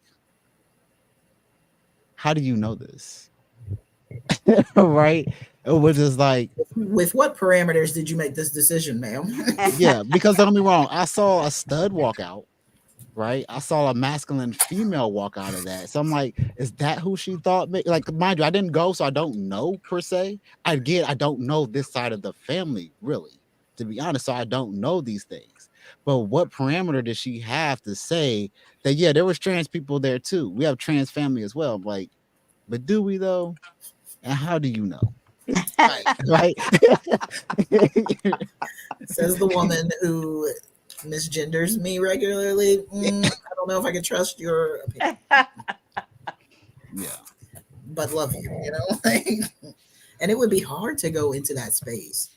how do you know this? Right? It was just like, With what parameters did you make this decision, ma'am? yeah, because don't get me wrong, I saw a stud walk out, right? I saw a masculine female walk out of that. So I'm like, is that who she thought? Like, mind you, I didn't go, so I don't know per se. I don't know this side of the family really, to be honest. So I don't know these things. But what parameter did she have to say that? Yeah, there was trans people there too. We have trans family as well. I'm like, but do we though? And how do you know? Right. Right? Says the woman who misgenders me regularly. I don't know if I can trust your opinion, Yeah. but love you, Like, and it would be hard to go into that space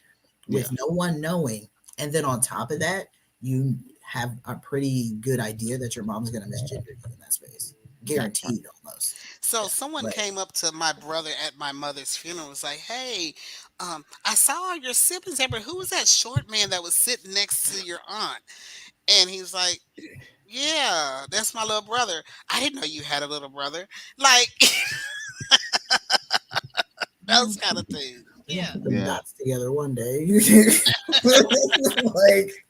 Yeah. with no one knowing. And then on top of that, you have a pretty good idea that your mom's going to misgender you in that space. That part. Guaranteed almost. So Yeah. someone But came up to my brother at my mother's funeral and was like, "Hey, I saw all your siblings there, but who was that short man that was sitting next to your aunt?" And he was like, "Yeah, that's my little brother. I didn't know you had a little brother." Like those kind of things. we're going to Yeah. put them Yeah. dots together one day. Like,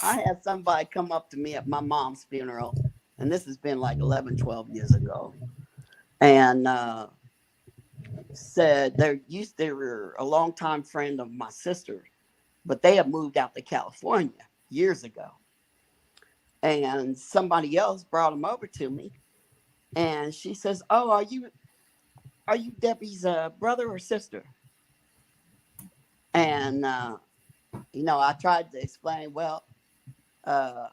I had somebody come up to me at my mom's funeral, and this has been like 11, 12 years ago, and said they were a longtime friend of my sister, but they had moved out to California years ago. And somebody else brought them over to me, and she says, "Oh, are you Debbie's brother or sister?" And I tried to explain. Well, uh,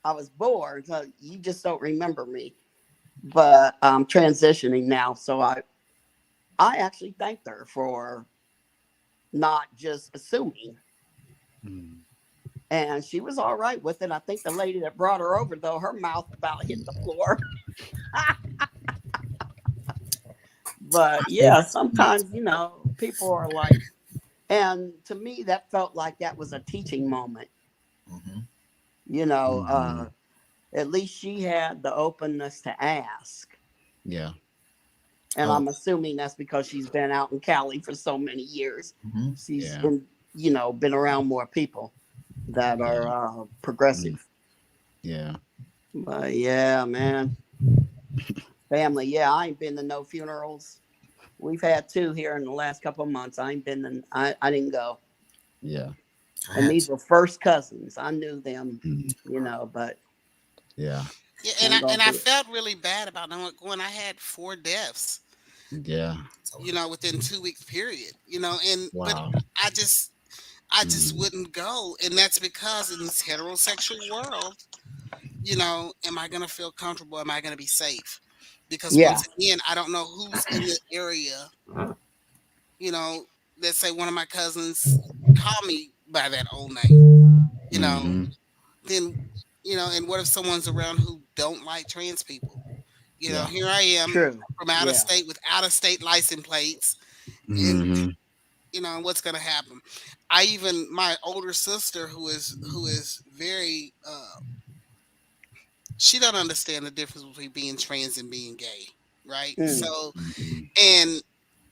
I was born, so you just don't remember me. But I'm transitioning now, so I actually thanked her for not just assuming. Mm. And she was all right with it. I think the lady that brought her over, though, her mouth about hit the floor. But My yeah, favorite teammates. sometimes, people are like, and to me, that felt like that was a teaching moment. Mm-hmm. You know, Mhm. at least she had the openness to ask. Yeah. And Oh, I'm assuming that's because she's been out in Cali for so many years. mm-hmm. She's Yeah. been around more people that Yeah. are Mm. progressive. Yeah. But yeah, man, family. Yeah, I ain't been to no funerals. We've had two here in the last couple of months. I ain't been. I didn't go. Yeah. I And had these to. were first cousins. I knew them, Mm. but Yeah. Yeah, and ain't gonna I do it. felt really bad about not going. I had 4 deaths, Yeah. It's a lot. within 2 weeks period. And but Wow. I just I just Mm. wouldn't go, and that's because in this heterosexual world, am I gonna feel comfortable? Am I gonna be safe? Because Yeah, once again, I don't know who's in the area. You know, let's say one of my cousins call me by that old name. You know, Mhm. then and what if someone's around who don't like trans people? Yeah. Here I am true. from out of Yeah. state with out of state license plates, and Mhm. what's gonna happen? I even my older sister who is very she don't understand the difference between being trans and being gay, right? Mm. So Mhm. and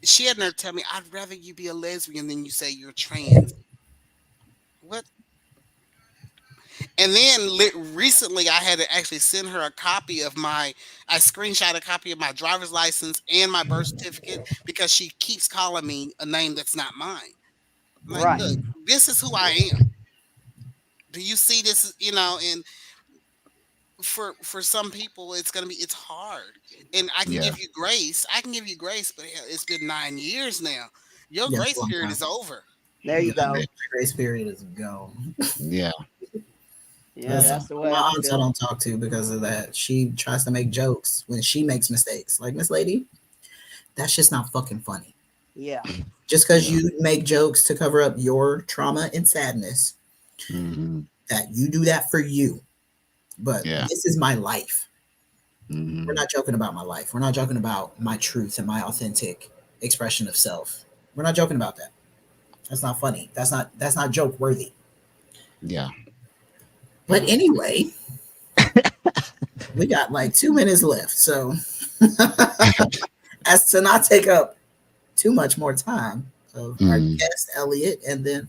she had her tell me, I'd rather you be a lesbian than you say you're trans. What? And then recently, I had to actually send her a copy of I screenshot a copy of my driver's license and my birth certificate because she keeps calling me a name that's not mine. I'm like, Right. look, Mhm. this is who I am. Do you see this? And for some people, it's hard. And I can Yeah. give you grace. I can give you grace, but hell, it's been 9 years now. Your Yeah, it's a grace long period time. is over. There you Yeah, Yeah. go. the grace period is gone. Yeah. Yeah, Listen, that's the my way I aunts I feel. don't talk to because of that. She tries to make jokes when she makes mistakes. Like, Miss Lady, that's just not fucking funny. Yeah. Just because Yeah. you make jokes to cover up your trauma and sadness, Mhm. that you do that for you. But Yeah. this is my life. We're Mhm. not joking about my life. We're not joking about my truth and my authentic expression of self. We're not joking about that. That's not funny. That's not joke worthy. Yeah. But anyway, we got like 2 minutes left. So as to not take up too much more time of our Mm. guest Elliot, and then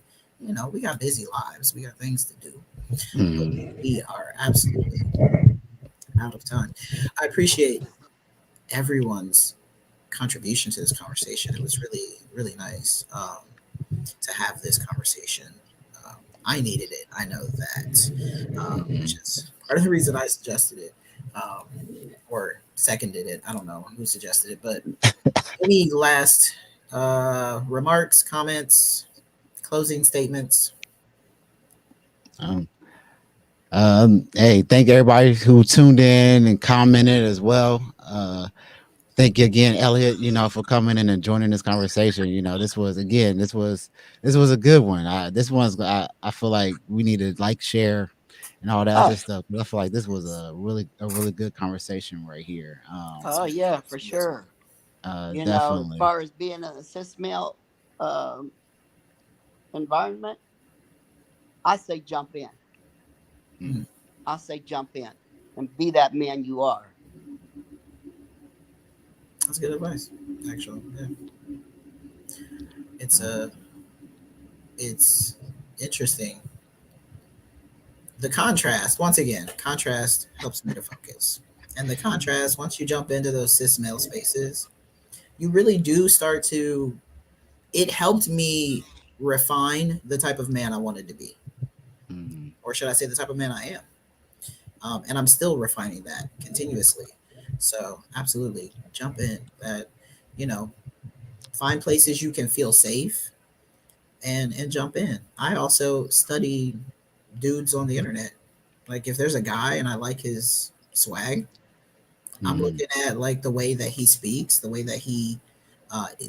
we got busy lives, we got things to do. But Mm. we are absolutely out of time. I appreciate everyone's contribution to this conversation. It was really really nice to have this conversation. Um, I needed it. I know that, which Mhm. is part of the reason I suggested it, um, or seconded it. I don't know who suggested it, but any last remarks, comments, closing statements? Um, hey, thank everybody who tuned in and commented as well. Thank you again, Elliot, for coming in and joining this conversation. This was a good one. I feel like we need to like, share, and all that Oh, other stuff. But I feel like this was a really good conversation right here. oh Yes, yeah, for yes. sure. As Definitely. far as being a cis male um, environment, I say jump in. Mm, Mm. I say jump in and be that man you are. that's good advice. Actually, yeah. It's it's interesting. The contrast, once again, contrast helps me to focus. And the contrast, once you jump into those cis male spaces, you really do start to. It helped me refine the type of man I wanted to be, Mm. or should I say, the type of man I am. And I'm still refining that continuously. So absolutely, jump in. That you know, find places you can feel safe and jump in. I also study dudes on the internet. Like if there's a guy and I like his swag, I'm Mm. looking at like the way that he speaks, the way that he,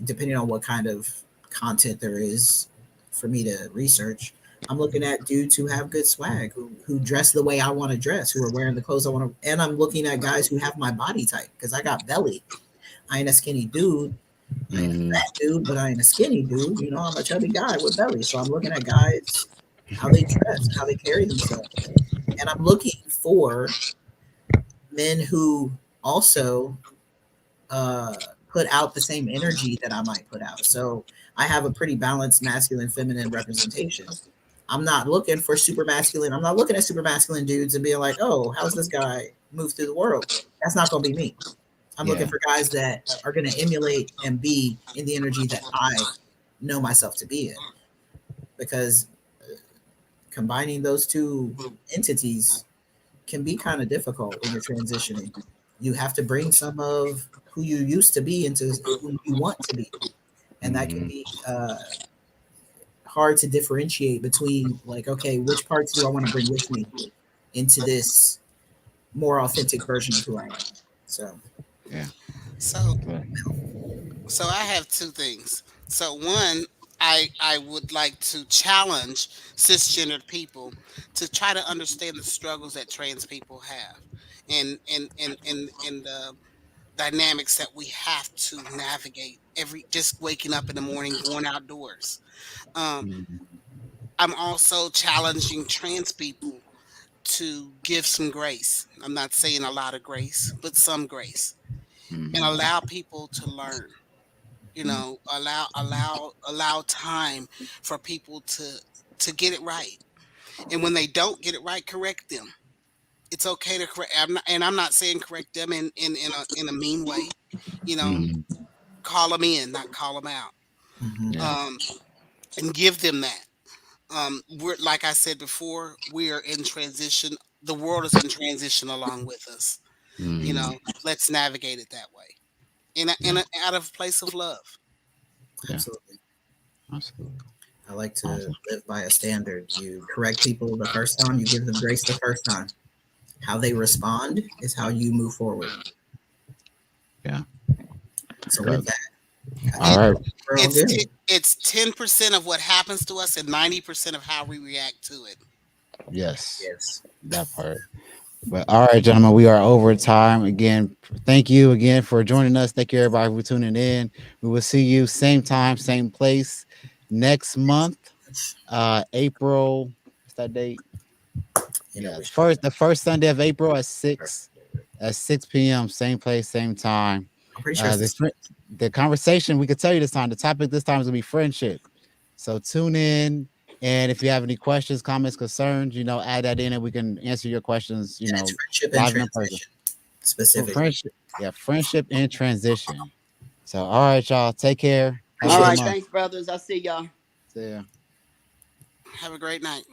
depending on what kind of content there is for me to research. I'm looking at dudes who have good swag, who dress the way I want to dress, who are wearing the clothes I want to, and I'm looking at guys who have my body type because I got belly. I ain't a skinny dude. I ain't a Mm. fat dude, but I ain't a skinny dude. You know, I'm a chubby guy with belly. So I'm looking at guys, how they dress, how they carry themselves. And I'm looking for men who also uh, put out the same energy that I might put out. So I have a pretty balanced masculine, feminine representation. I'm not looking for super masculine. I'm not looking at super masculine dudes and being like, oh, how's this guy move through the world? That's not going to be me. I'm looking Yeah. for guys that are going to emulate and be in the energy that I know myself to be in. Because combining those two entities can be kind of difficult when you're transitioning. You have to bring some of who you used to be into who you want to be. And that can Mm. be hard to differentiate between, like, okay, which parts do I want to bring with me into this more authentic version of who I am? So, Yeah. So But, so I have two things. So one, I would like to challenge cisgendered people to try to understand the struggles that trans people have, and the dynamics that we have to navigate every just waking up in the morning, going outdoors. Um, mm. I'm also challenging trans people to give some grace. I'm not saying a lot of grace, but some grace, and Mm. allow people to learn. You know, allow time for people to get it right, and when they don't get it right, correct them. It's okay to correct. I'm not saying correct them in a mean way. You know, Mm. call them in, not call them out, mhm, Yeah. um, and give them that. We're like I said before, we are in transition. The world is in transition along with us. You Mm. know, let's navigate it that way, Yeah. out of a place of love. Yeah. absolutely. Absolutely. I like to Awesome. live by a standard. You correct people the first time, you give them grace the first time. How they respond is how you move forward. Yeah. So with But that, I all It, think right. we're all good. it's 10% of what happens to us and 90% of how we react to it. Yes. Yes. That part. But all right, gentlemen, we are over time again. Thank you again for joining us. Thank you everybody for tuning in. We will see you same time, same place next month. April, what's that date? You know, Yeah, we the should first Sunday of April at perfect. 6 p.m. Same place, same time. I'm pretty sure it's The this. the conversation we could tell you this time. The topic this time is gonna be friendship. So tune in, and if you have any questions, comments, concerns, add that in, and we can answer your questions. And it's friendship and Live and in person transition for specifically. friendship. Yeah, friendship and transition. So all right, y'all, take care. Have a All good Appreciate right, you. month. thanks, brothers. I see y'all. See ya. Have a great night.